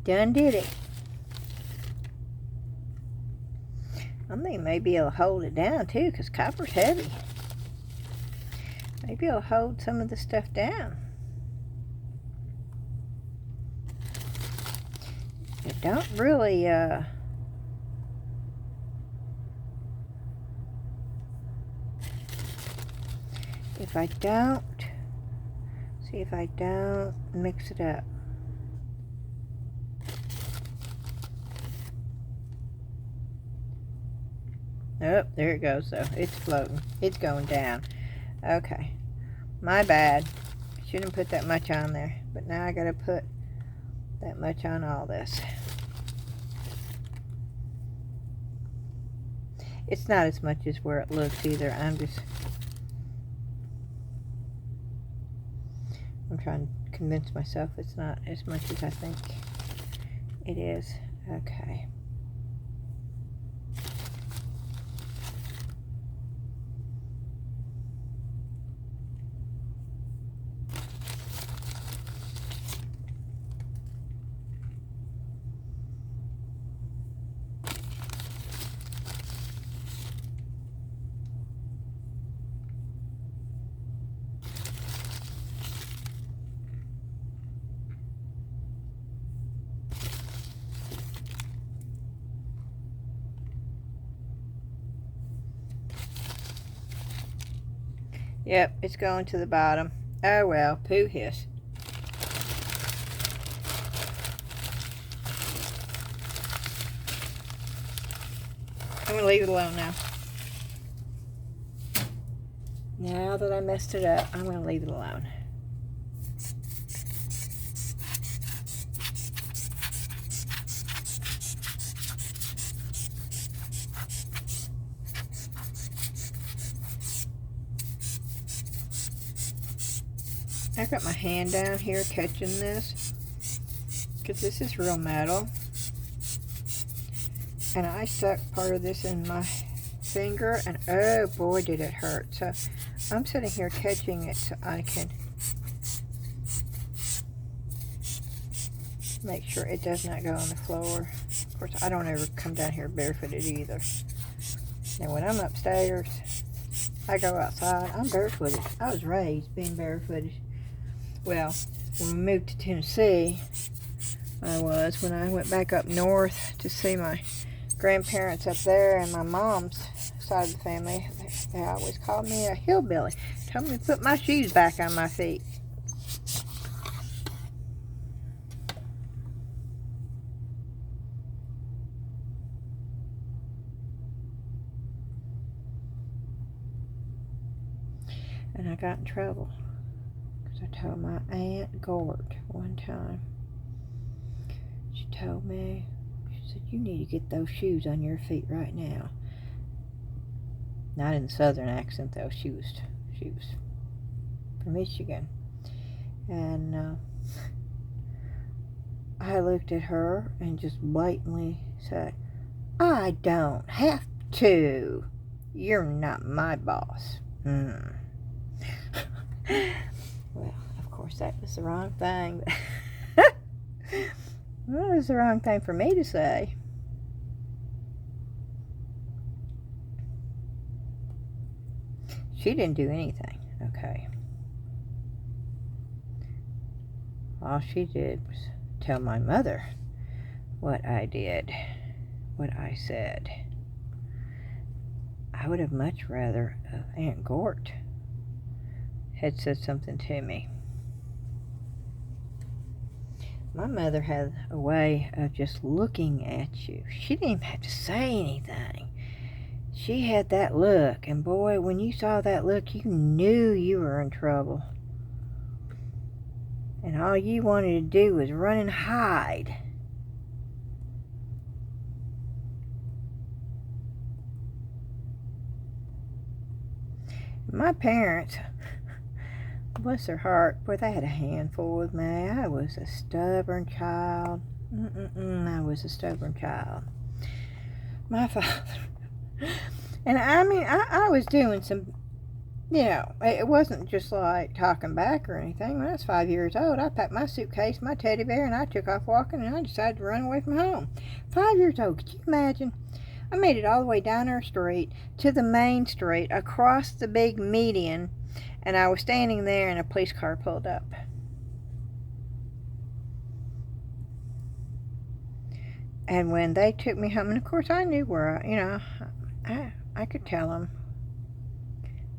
Speaker 1: Done did it. I think maybe it'll hold it down too, because copper's heavy. Maybe it'll hold some of the stuff down. It don't really, if I don't mix it up. Oh, there it goes though. It's floating. It's going down. Okay. My bad. Shouldn't put that much on there. But now I gotta put that much on all this. It's not as much as where it looks either. I'm trying to convince myself it's not as much as I think it is. Okay. Yep, it's going to the bottom. Oh well, pooh hiss. I'm going to leave it alone now. Now that I messed it up, I'm going to leave it alone. I've got my hand down here catching this because this is real metal, and I stuck part of this in my finger, and oh boy did it hurt. So I'm sitting here catching it so I can make sure it does not go on the floor. Of course, I don't ever come down here barefooted either. Now when I'm upstairs, I go outside, I'm barefooted. I was raised being barefooted. Well, when we moved to Tennessee, when I went back up north to see my grandparents up there and my mom's side of the family, they always called me a hillbilly. Told me to put my shoes back on my feet. And I got in trouble. I told my Aunt Gort one time, she told me, she said, you need to get those shoes on your feet right now. Not in the southern accent though, she was from Michigan. And I looked at her and just blatantly said, I don't have to. You're not my boss. Well, of course, that was the wrong thing. That was the wrong thing for me to say. She didn't do anything, okay. All she did was tell my mother what I did, what I said. I would have much rather Aunt Gort had said something to me. My mother had a way of just looking at you. She didn't even have to say anything. She had that look, and boy, when you saw that look, you knew you were in trouble. And all you wanted to do was run and hide. My parents, bless their heart, boy, they had a handful with me. I was a stubborn child. I was a stubborn child. My father, and I mean, I was doing some, you know, it wasn't just like talking back or anything. When I was 5 years old, I packed my suitcase, my teddy bear, and I took off walking, and I decided to run away from home. 5 years old, could you imagine? I made it all the way down our street to the main street, across the big median, and I was standing there and a police car pulled up. And when they took me home, and of course I knew where, I could tell them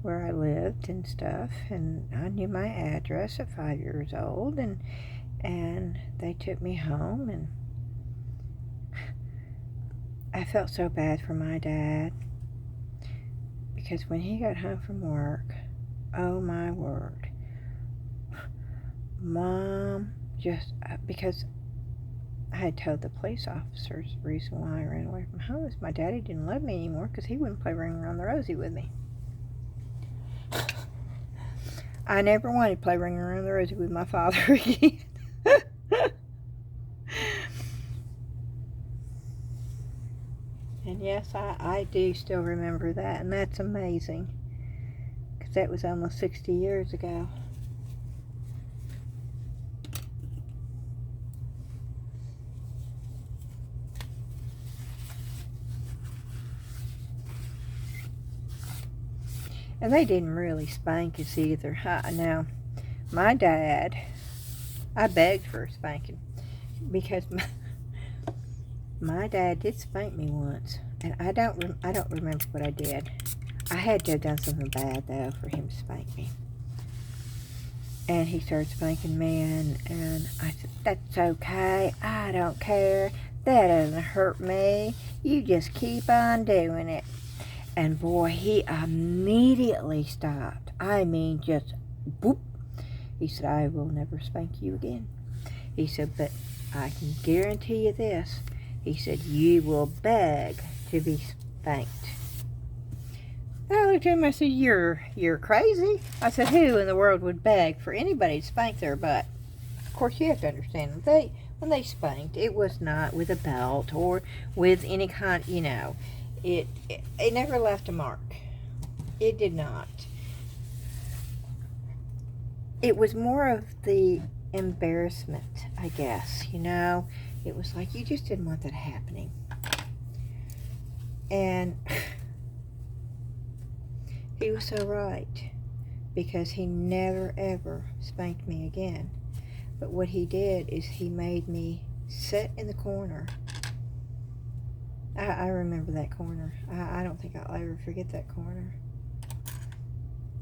Speaker 1: where I lived and stuff, and I knew my address at 5 years old, and they took me home, and I felt so bad for my dad, because when he got home from work, oh my word, Mom just, because I had told the police officers the reason why I ran away from home is my daddy didn't love me anymore because he wouldn't play Ring Around the Rosie with me. I never wanted to play Ring Around the Rosie with my father again. And yes, I do still remember that, and that's amazing, because that was almost 60 years ago. And they didn't really spank us either. Now, my dad, I begged for a spanking, because my dad did spank me once, and I don't remember what I did. I had to have done something bad though for him to spank me. And he started spanking me, and I said, "That's okay. I don't care. That doesn't hurt me. You just keep on doing it." And boy, he immediately stopped. I mean, just whoop. He said, "I will never spank you again." He said, "But I can guarantee you this." He said, "You will beg to be spanked." And I looked at him and I said, You're crazy." I said, "Who in the world would beg for anybody to spank their butt?" Of course, you have to understand, when they spanked, it was not with a belt or with any kind, it never left a mark. It did not. It was more of the embarrassment, I guess, It was like you just didn't want that happening. And he was so right, because he never ever spanked me again. But what he did is he made me sit in the corner. I remember that corner. I don't think I'll ever forget that corner,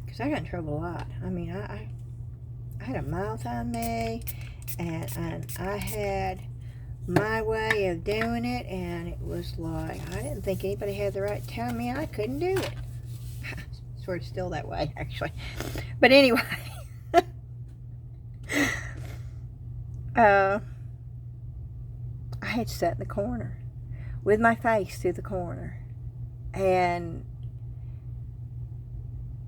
Speaker 1: because I got in trouble a lot. I mean, I had a mouth on me, and I had my way of doing it, and it was like, I didn't think anybody had the right to tell me I couldn't do it. Sort of still that way, actually. But anyway, I had sat in the corner with my face to the corner, and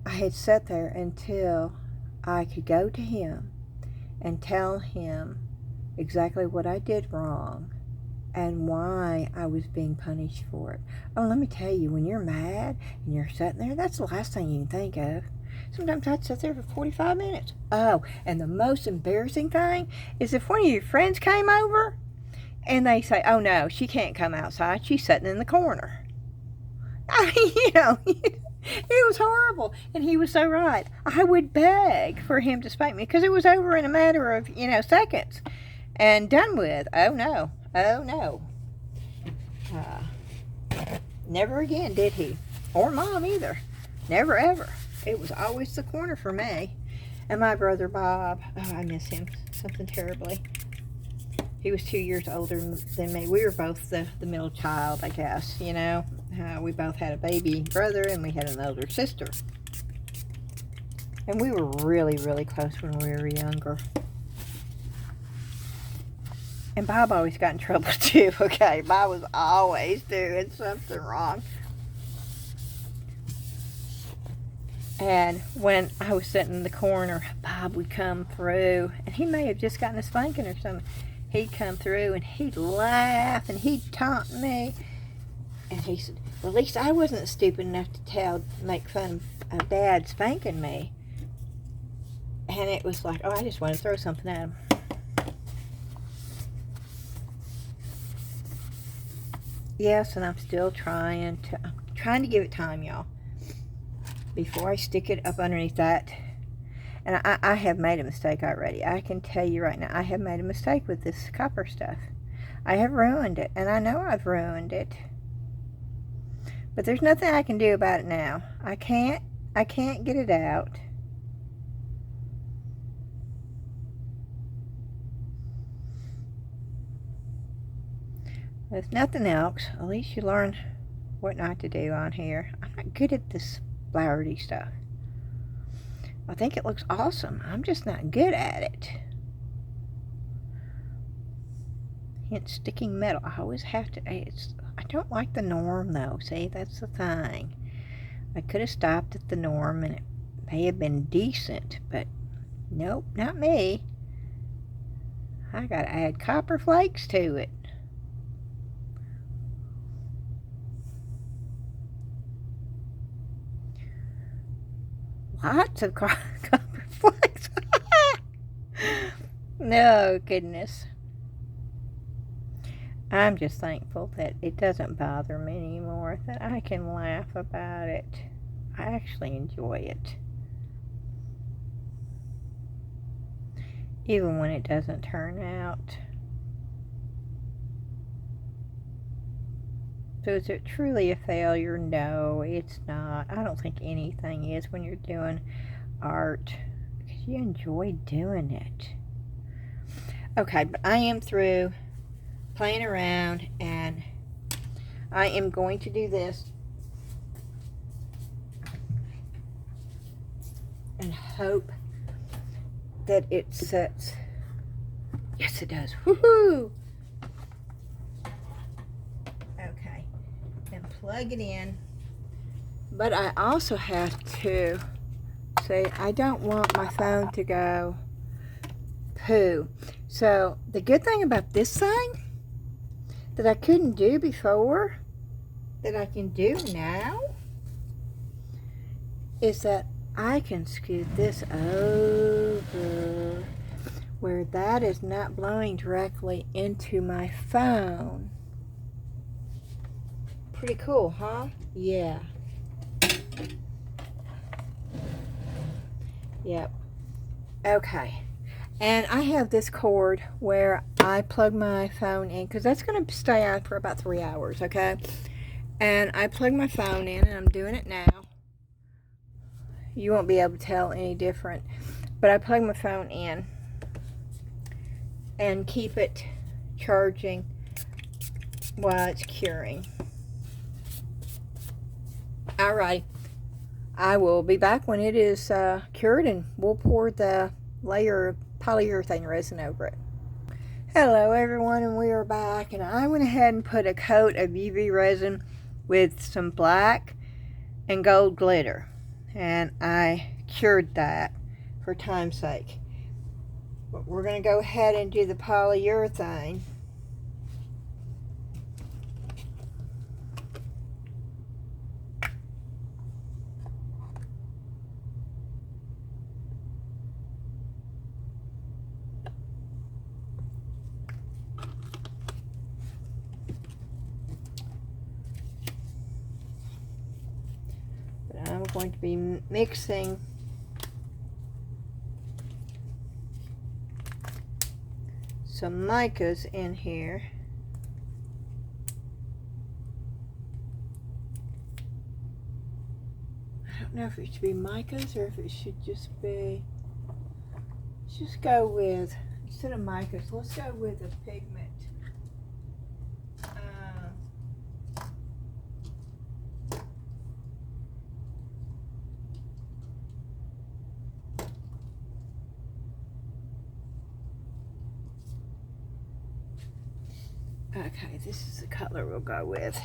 Speaker 1: I had sat there until I could go to him and tell him exactly what I did wrong and why I was being punished for it. Oh, let me tell you, when you're mad and you're sitting there, that's the last thing you can think of. Sometimes I'd sit there for 45 minutes. Oh, and the most embarrassing thing is if one of your friends came over and they say, "Oh no, she can't come outside, she's sitting in the corner." I mean, it was horrible. And he was so right. I would beg for him to spank me, because it was over in a matter of, seconds. And done with. Oh no. Oh no. Never again did he. or Mom either. Never ever. It was always the corner for me. And my brother Bob, oh, I miss him something terribly. He was 2 years older than me. We were both the middle child, I guess, you know. We both had a baby brother and we had an older sister. And we were really, really close when we were younger. And Bob always got in trouble too, okay? Bob was always doing something wrong. And when I was sitting in the corner, Bob would come through, and he may have just gotten a spanking or something. He'd come through and he'd laugh and he'd taunt me. And he said, well, at least I wasn't stupid enough to make fun of Dad spanking me. And it was like, oh, I just want to throw something at him. Yes, and I'm still trying to give it time, y'all, before I stick it up underneath that. And I have made a mistake already. I can tell you right now, I have made a mistake with this copper stuff. I have ruined it, and I know I've ruined it. But there's nothing I can do about it now. I can't get it out. If nothing else, at least you learn what not to do on here. I'm not good at this flowery stuff. I think it looks awesome. I'm just not good at it. Hence sticking metal. I always have to. I don't like the norm though. See, that's the thing. I could have stopped at the norm and it may have been decent, but nope, not me. I gotta add copper flakes to it. Lots of copper flakes. No, goodness. I'm just thankful that it doesn't bother me anymore, that I can laugh about it. I actually enjoy it. Even when it doesn't turn out. So is it truly a failure? No, it's not. I don't think anything is when you're doing art, because you enjoy doing it. Okay, but I am through playing around, and I am going to do this and hope that it sets. Yes, it does. Woohoo! Okay, and plug it in. But I also have to say, I don't want my phone to go poo. So the good thing about this thing that I couldn't do before, that I can do now, is that I can scoot this over where that is not blowing directly into my phone. Pretty cool, huh? Yeah. Yep. Okay. And I have this cord where I plug my phone in, because that's going to stay on for about 3 hours, okay? And I plug my phone in, and I'm doing it now. You won't be able to tell any different. But I plug my phone in and keep it charging while it's curing. Alright. I will be back when it is cured, and we'll pour the layer of polyurethane resin over it. Hello everyone, and we are back, and I went ahead and put a coat of UV resin with some black and gold glitter, and I cured that for time's sake. But we're going to go ahead and do the polyurethane. I'm going to be mixing some micas in here. I don't know if it should be micas or if it should just be, let's just go with, instead of micas, let's go with a pigment. Okay, this is the color we'll go with.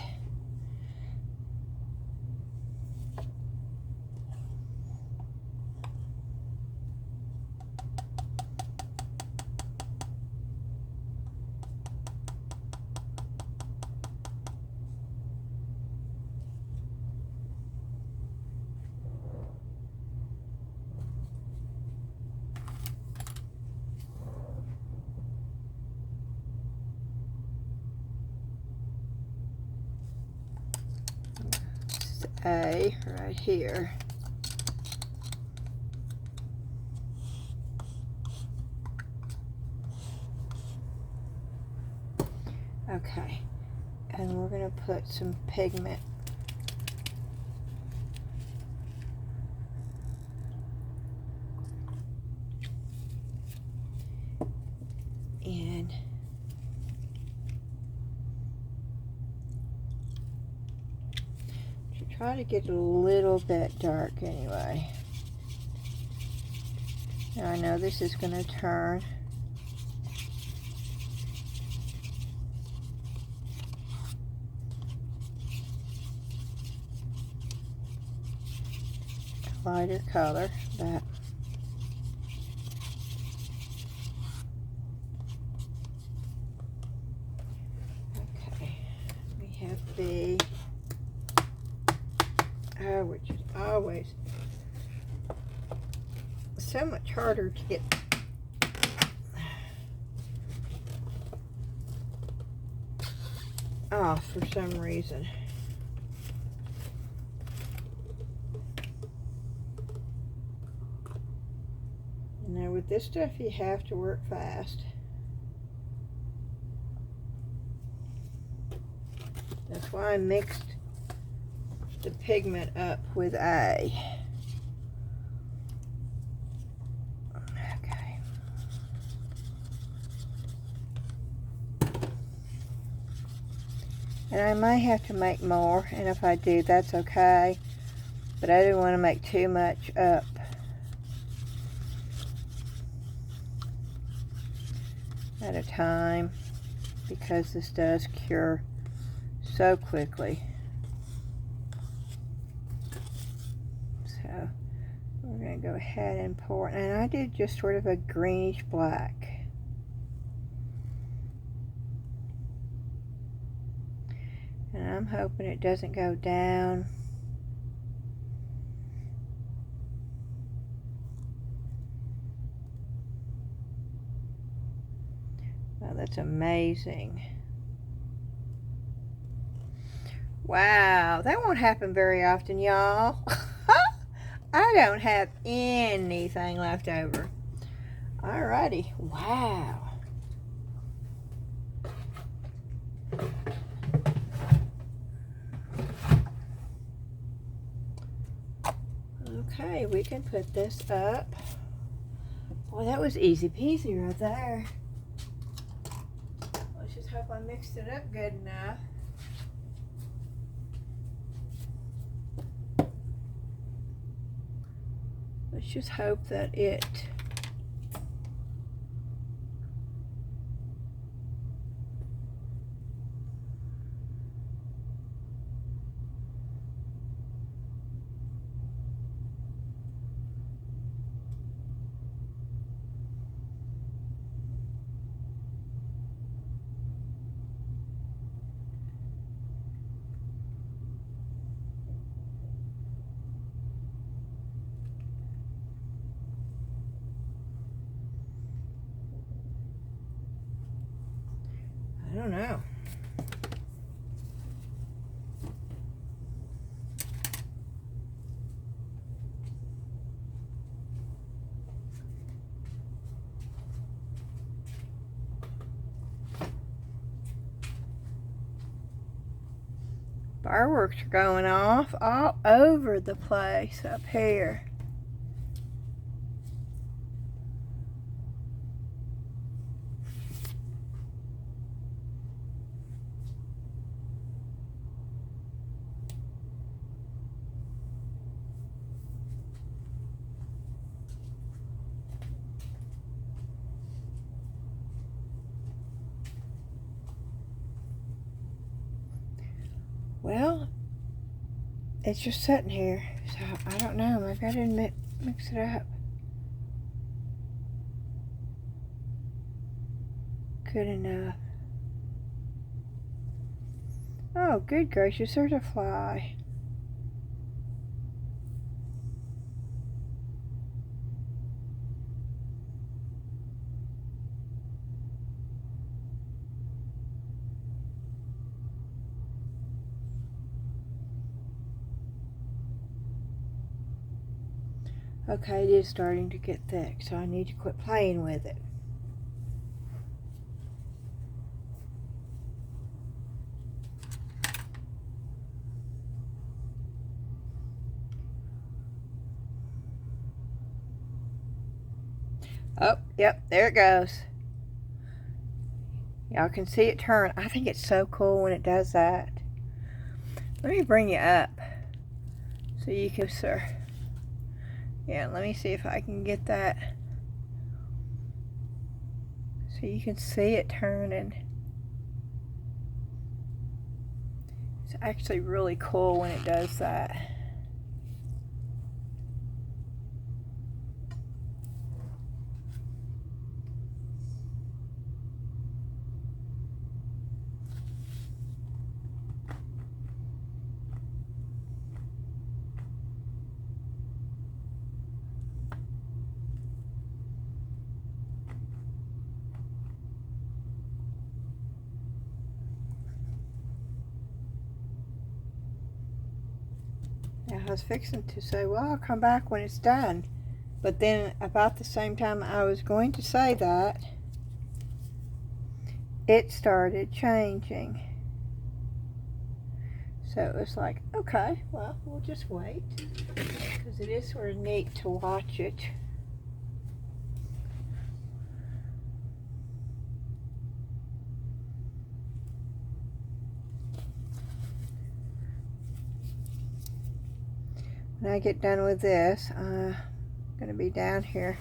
Speaker 1: A right here. Okay, and we're going to put some pigment in. Try to get a little bit dark anyway. Now I know this is going to turn. A lighter color, but okay. We have the which is always so much harder to get off for some reason. Now with this stuff you have to work fast. That's why I mixed the pigment up with A. Okay. And I might have to make more, and if I do, that's okay. But I didn't want to make too much up. At a time, because this does cure so quickly. So we're going to go ahead and pour, and I did just sort of a greenish black. And I'm hoping it doesn't go down. Wow, that's amazing. Wow, that won't happen very often, y'all. I don't have anything left over. Alrighty, wow. Okay, we can put this up. Boy, that was easy peasy right there. Let's just hope I mixed it up good enough. Let's just hope that it I don't know. Fireworks are going off all over the place up here. Well, it's just sitting here, so I don't know. Maybe I didn't mix it up good enough. Oh, good gracious, there's a fly. Okay, it is starting to get thick, so I need to quit playing with it. Oh, yep, there it goes. Y'all can see it turn. I think it's so cool when it does that. Let me bring you up so you can, sir. Yeah, let me see if I can get that so you can see it turning. It's actually really cool when it does that. I was fixing to say, well, I'll come back when it's done. But then about the same time I was going to say that, it started changing. So it was like, okay, well, we'll just wait. Because it is sort of neat to watch it. When I get done with this, I'm going to be down here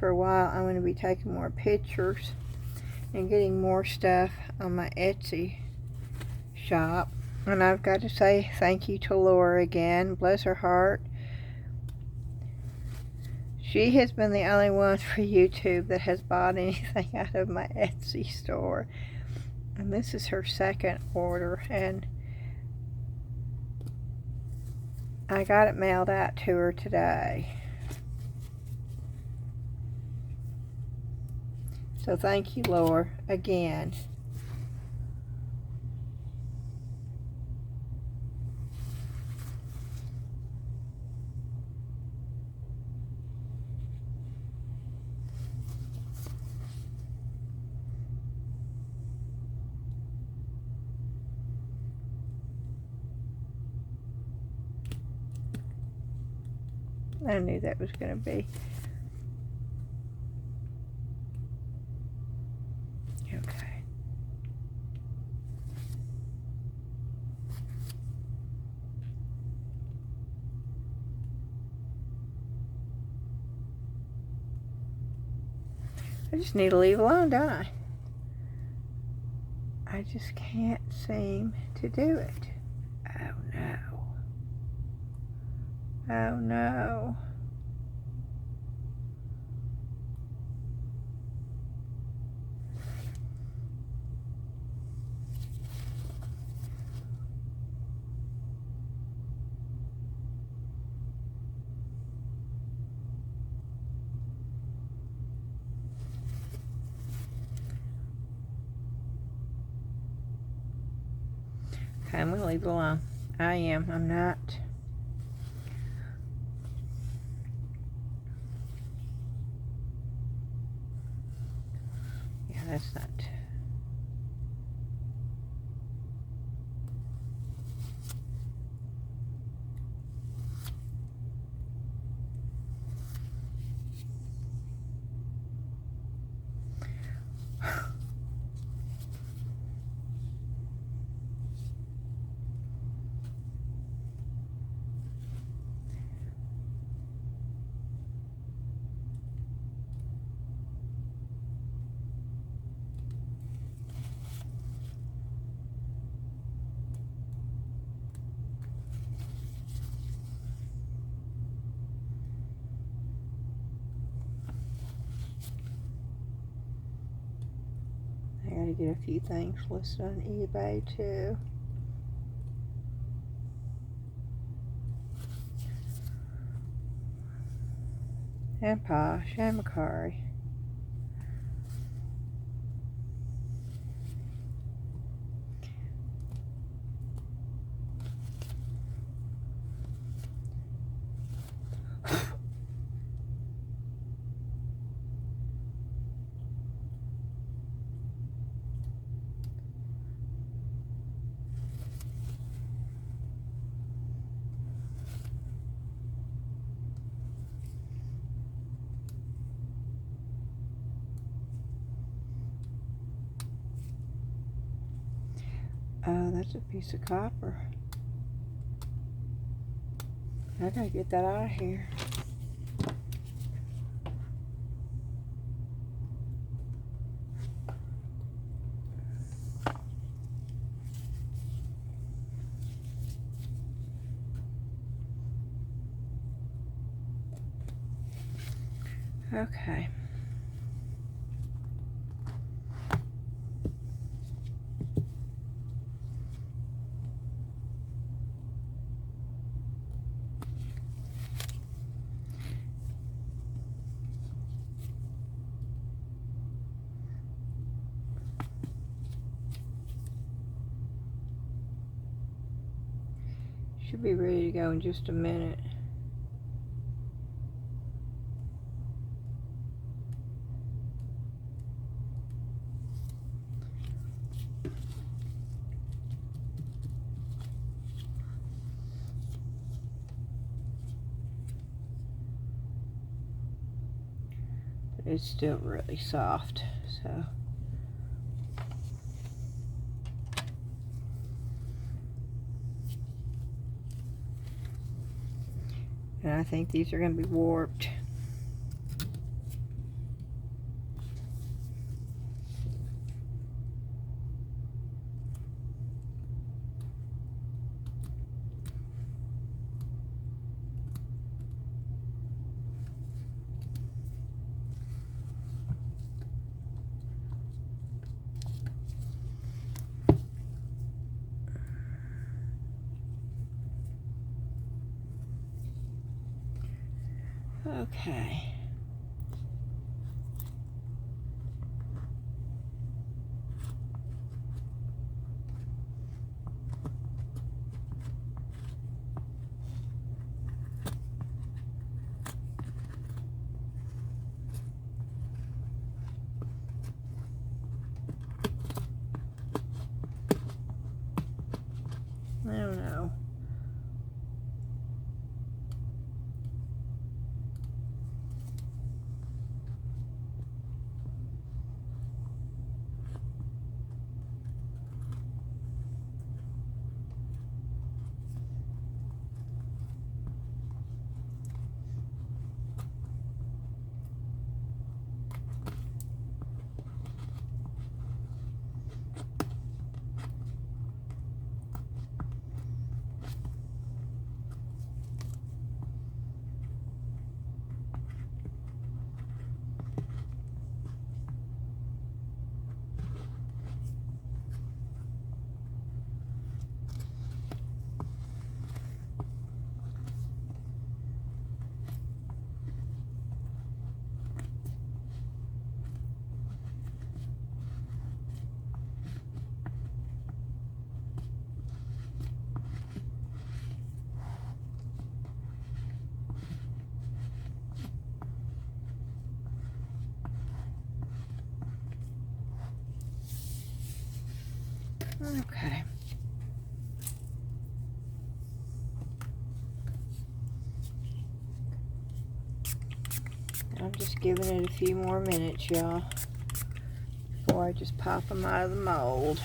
Speaker 1: for a while. I'm going to be taking more pictures and getting more stuff on my Etsy shop. And I've got to say thank you to Laura again. Bless her heart. She has been the only one for YouTube that has bought anything out of my Etsy store. And this is her second order. And I got it mailed out to her today. So thank you, Laura, again. I knew that was going to be. Okay. I just need to leave alone, don't I? I just can't seem to do it. Oh no. Oh no. Okay, I'm gonna leave it alone. I'm not. Yeah, that's not. get a few things listed on eBay too. And Posh and Macari. Oh, that's a piece of copper. I gotta get that out of here. Okay. Should be ready to go in just a minute. But it's still really soft, so. And I think these are going to be warped. Okay. I don't know. Okay. I'm just giving it a few more minutes, y'all, before I just pop them out of the mold.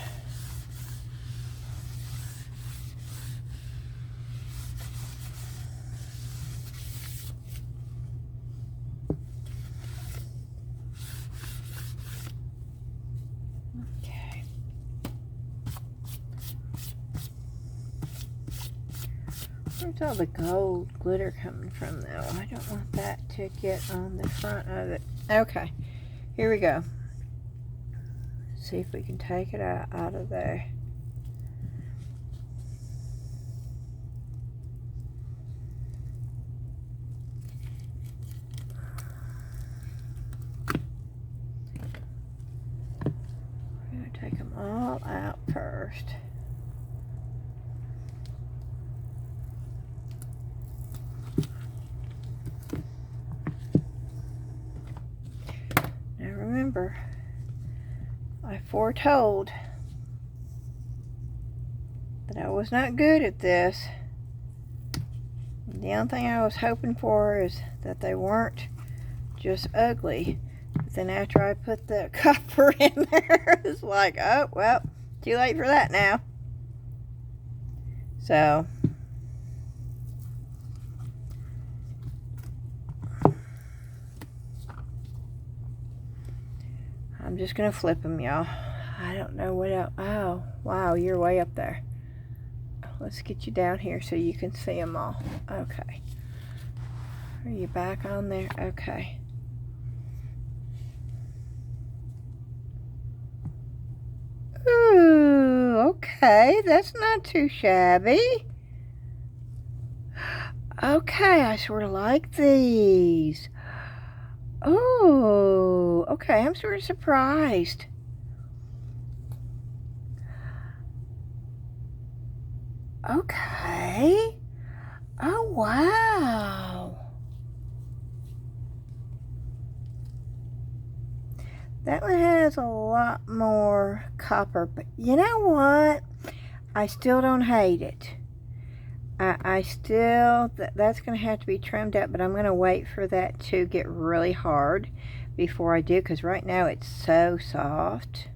Speaker 1: Where's all the gold glitter coming from, though? I don't want that to get on the front of it. Okay, here we go. see if we can take it out of there. We're going to take them all out first. Now remember, I foretold that I was not good at this. The only thing I was hoping for is that they weren't just ugly. But then after I put the copper in there, it's like, oh, well, too late for that now. So, I'm just going to flip them, y'all. I don't know what else. Oh, wow, you're way up there. Let's get you down here so you can see them all. Okay. Are you back on there? Okay. Ooh, okay. That's not too shabby. Okay, I sort of like these. Oh, okay. I'm sort of surprised. Okay. Oh, wow. That one has a lot more copper, but you know what? I still don't hate it. I still, that's going to have to be trimmed up, but I'm going to wait for that to get really hard before I do, because right now it's so soft.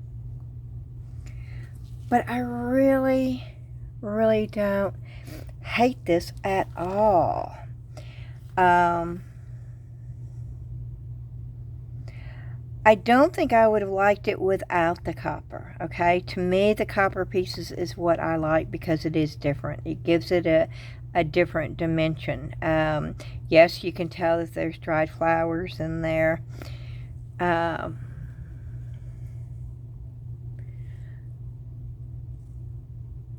Speaker 1: But I really don't hate this at all. I don't think I would have liked it without the copper, okay? To me, the copper pieces is what I like because it is different. It gives it a different dimension. Yes, you can tell that there's dried flowers in there. And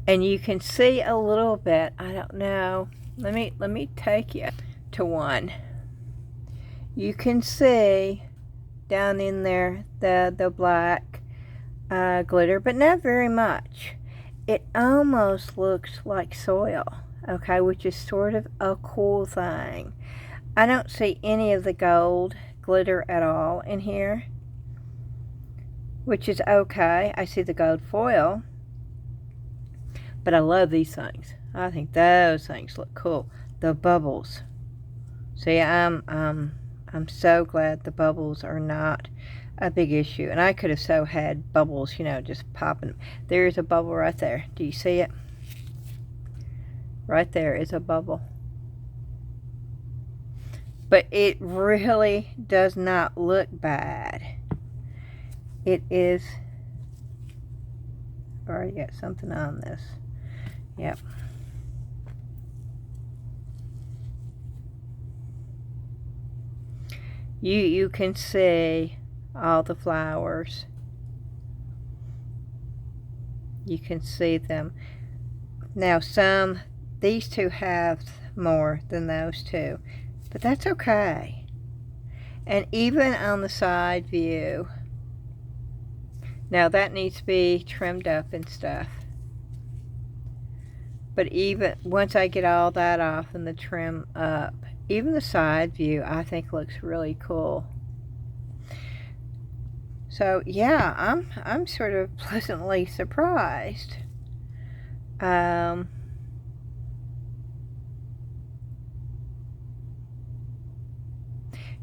Speaker 1: you can see a little bit. I don't know. Let me take you to one. You can see down in there the black glitter, but not very much. It almost looks like soil, okay, which is sort of a cool thing. I don't see any of the gold glitter at all in here, which is okay. I see the gold foil, but I love these things. I think those things look cool. The bubbles. See, I'm so glad the bubbles are not a big issue. And I could have so had bubbles, you know, just popping. There's a bubble right there. Do you see it? Right there is a bubble. But it really does not look bad. It is... I've already got something on this. Yep. You can see all the flowers. You can see them. Now these two have more than those two, but that's okay. And even on the side view, now that needs to be trimmed up and stuff. But even once I get all that off and the trim up, even the side view I think looks really cool. So yeah, I'm sort of pleasantly surprised. Yeah,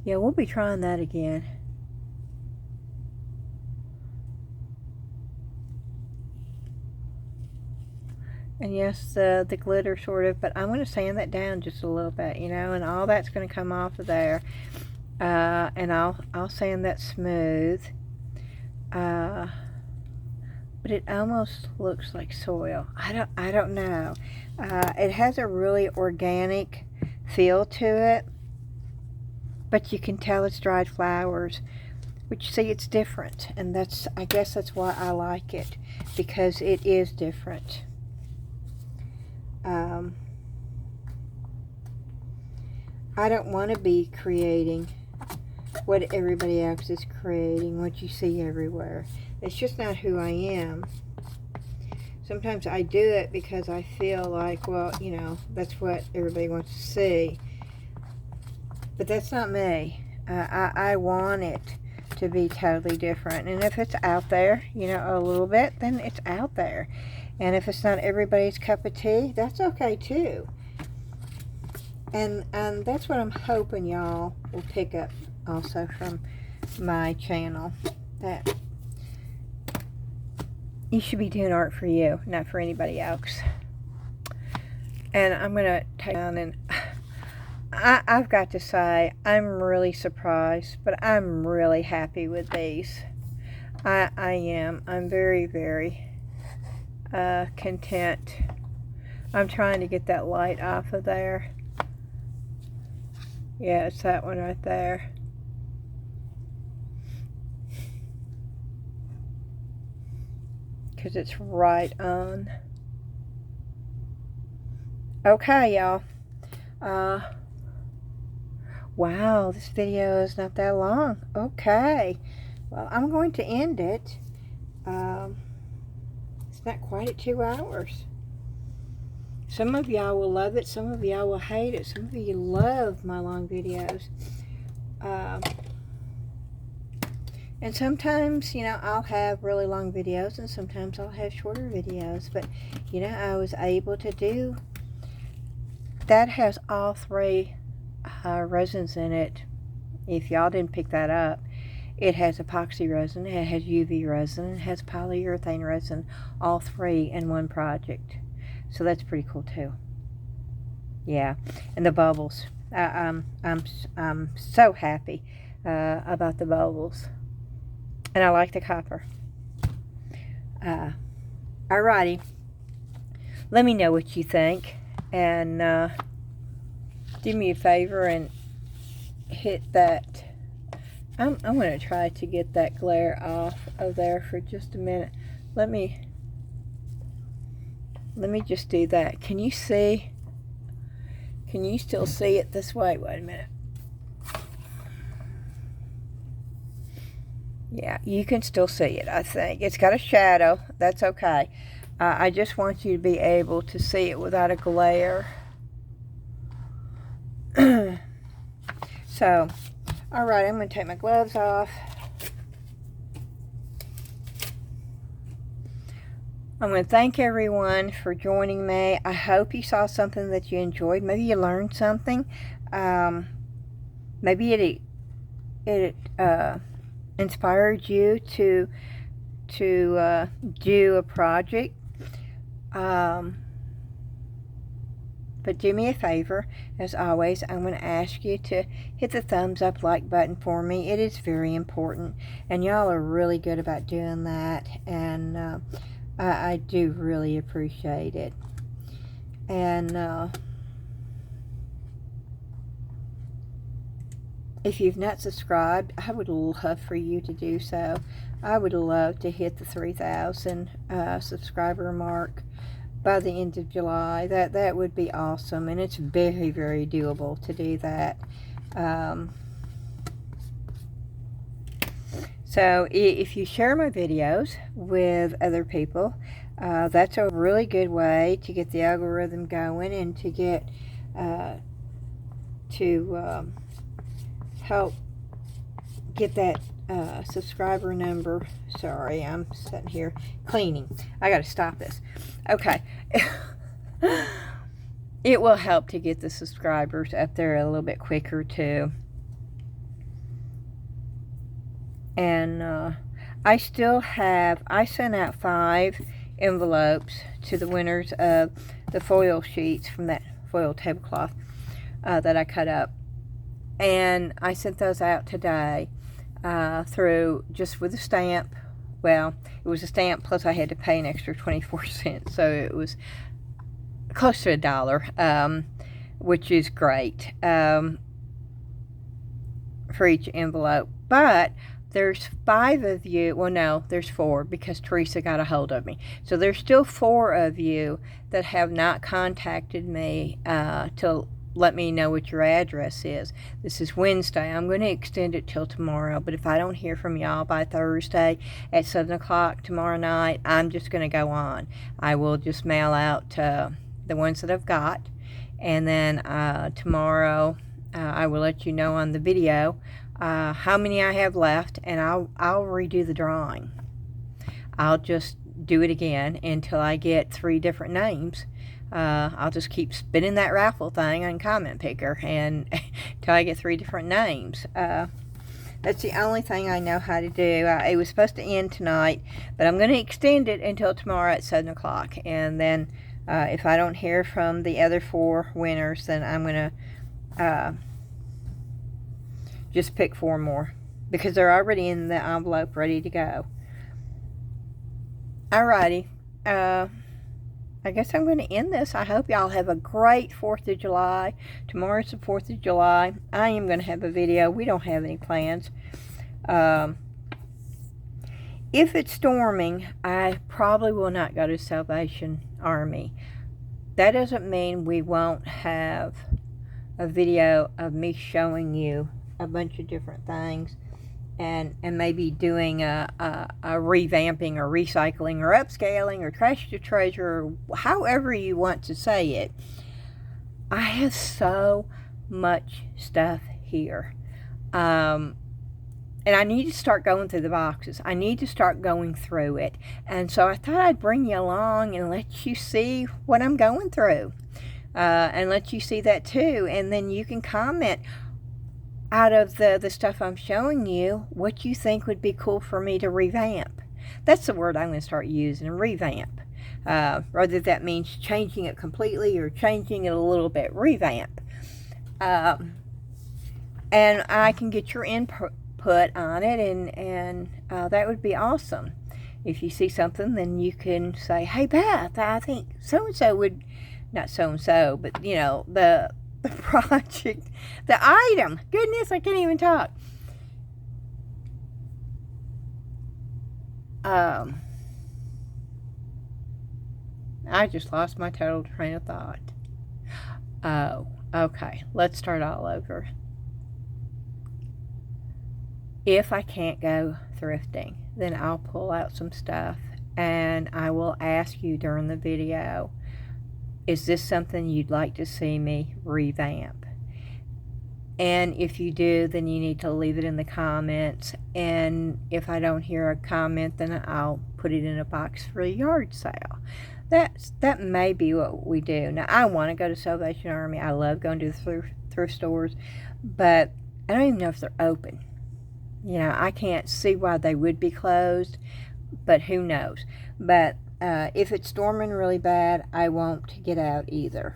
Speaker 1: we'll be trying that again. And yes, the glitter sort of, but I'm going to sand that down just a little bit, you know, and all that's going to come off of there. And I'll sand that smooth. But it almost looks like soil. I don't know. It has a really organic feel to it, but you can tell it's dried flowers. which, see, it's different, and I guess that's why I like it, because it is different. I don't want to be creating what everybody else is creating, what you see everywhere. It's just not who I am. Sometimes I do it because I feel like, well, you know, that's what everybody wants to see. But that's not me. I want it to be totally different. And if it's out there, you know, a little bit, then it's out there. And if it's not everybody's cup of tea, that's okay too. And that's what I'm hoping y'all will pick up also from my channel. That you should be doing art for you, not for anybody else. And I'm going to take down, and I've got to say, I'm really surprised, but I'm really happy with these. I am. I'm very, very content. I'm trying to get that light off of there. Yeah, it's that one right there. Because it's right on. Okay, y'all. Wow, this video is not that long. Okay. Well, I'm going to end it. It's not quite at 2 hours. Some of y'all will love it. Some of y'all will hate it. Some of you love my long videos. And sometimes, you know, I'll have really long videos, and sometimes I'll have shorter videos. But, you know, I was able to do... That has all 3 resins in it. If y'all didn't pick that up, it has epoxy resin, it has UV resin, it has polyurethane resin, all 3 in one project. So that's pretty cool too. Yeah, and the bubbles. I'm so happy about the bubbles, and I like the copper. Alrighty, let me know what you think, and do me a favor and hit that. I'm going to try to get that glare off of there for just a minute. Let me just do that. Can you see? Can you still see it this way? Wait a minute. Yeah, you can still see it, I think. It's got a shadow. That's okay. I just want you to be able to see it without a glare. So, alright, I'm going to take my gloves off. I'm going to thank everyone for joining me. I hope you saw something that you enjoyed. Maybe you learned something. Maybe it inspired you to do a project. But do me a favor, as always, I'm going to ask you to hit the thumbs up like button for me. It is very important, and y'all are really good about doing that, and I do really appreciate it. And if you've not subscribed, I would love for you to do so. I would love to hit the 3,000 subscriber mark by the end of July. That would be awesome, and it's very, very doable to do that. So if you share my videos with other people, that's a really good way to get the algorithm going, and to get help get that subscriber number. Sorry, I'm sitting here cleaning. I gotta stop this. Okay. It will help to get the subscribers up there a little bit quicker too. And I sent out 5 envelopes to the winners of the foil sheets from that foil tablecloth that I cut up. And I sent those out today through, just with a stamp. Well, it was a stamp, plus I had to pay an extra 24 cents, so it was close to $1, which is great for each envelope. But there's 5 of you. Well, no, there's 4 because Teresa got a hold of me. So there's still 4 of you that have not contacted me to let me know what your address is. This is Wednesday. I'm going to extend it till tomorrow, but if I don't hear from y'all by Thursday at 7 o'clock tomorrow night, I'm just going to go on. I will just mail out the ones that I've got, and then tomorrow I will let you know on the video how many I have left, and I'll redo the drawing. I'll just do it again until I get 3 different names. I'll just keep spinning that raffle thing on Comment Picker and until I get 3 different names. That's the only thing I know how to do. It was supposed to end tonight, but I'm going to extend it until tomorrow at 7 o'clock. And then if I don't hear from the other 4 winners, then I'm going to just pick 4 more because they're already in the envelope ready to go. Alrighty. I guess I'm going to end this. I hope y'all have a great 4th of July. Tomorrow's the 4th of July. I am going to have a video. We don't have any plans. If it's storming, I probably will not go to Salvation Army. That doesn't mean we won't have a video of me showing you a bunch of different things and maybe doing a revamping or recycling or upscaling or trash to treasure, or however you want to say it. I have so much stuff here. And I need to start going through the boxes. I need to start going through it. And so I thought I'd bring you along and let you see what I'm going through. And let you see that too. And then you can comment out of the stuff I'm showing you what you think would be cool for me to revamp. That's the word I'm going to start using, revamp. Whether that means changing it completely or changing it a little bit, revamp. And I can get your input on it, and that would be awesome. If you see something, then you can say, hey Beth, I think so-and-so would, not so-and-so, but you know, the project, the item. Goodness, I can't even talk. I just lost my total train of thought. Oh, okay. Let's start all over. If I can't go thrifting, then I'll pull out some stuff and I will ask you during the video, is this something you'd like to see me revamp? And if you do, then you need to leave it in the comments. And if I don't hear a comment, then I'll put it in a box for a yard sale. That may be what we do. Now, I want to go to Salvation Army. I love going to the thrift stores, but I don't even know if they're open. You know, I can't see why they would be closed, but who knows. But if it's storming really bad, I won't get out either.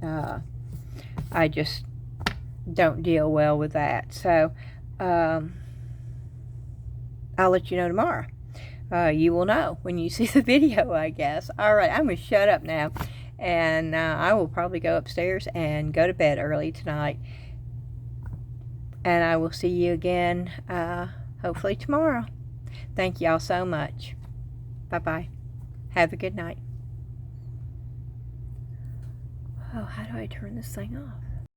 Speaker 1: I just don't deal well with that. So I'll let you know tomorrow. You will know when you see the video, I guess. All right, I'm going to shut up now. And I will probably go upstairs and go to bed early tonight. And I will see you again, hopefully tomorrow. Thank y'all so much. Bye-bye. Have a good night. Oh, how do I turn this thing off?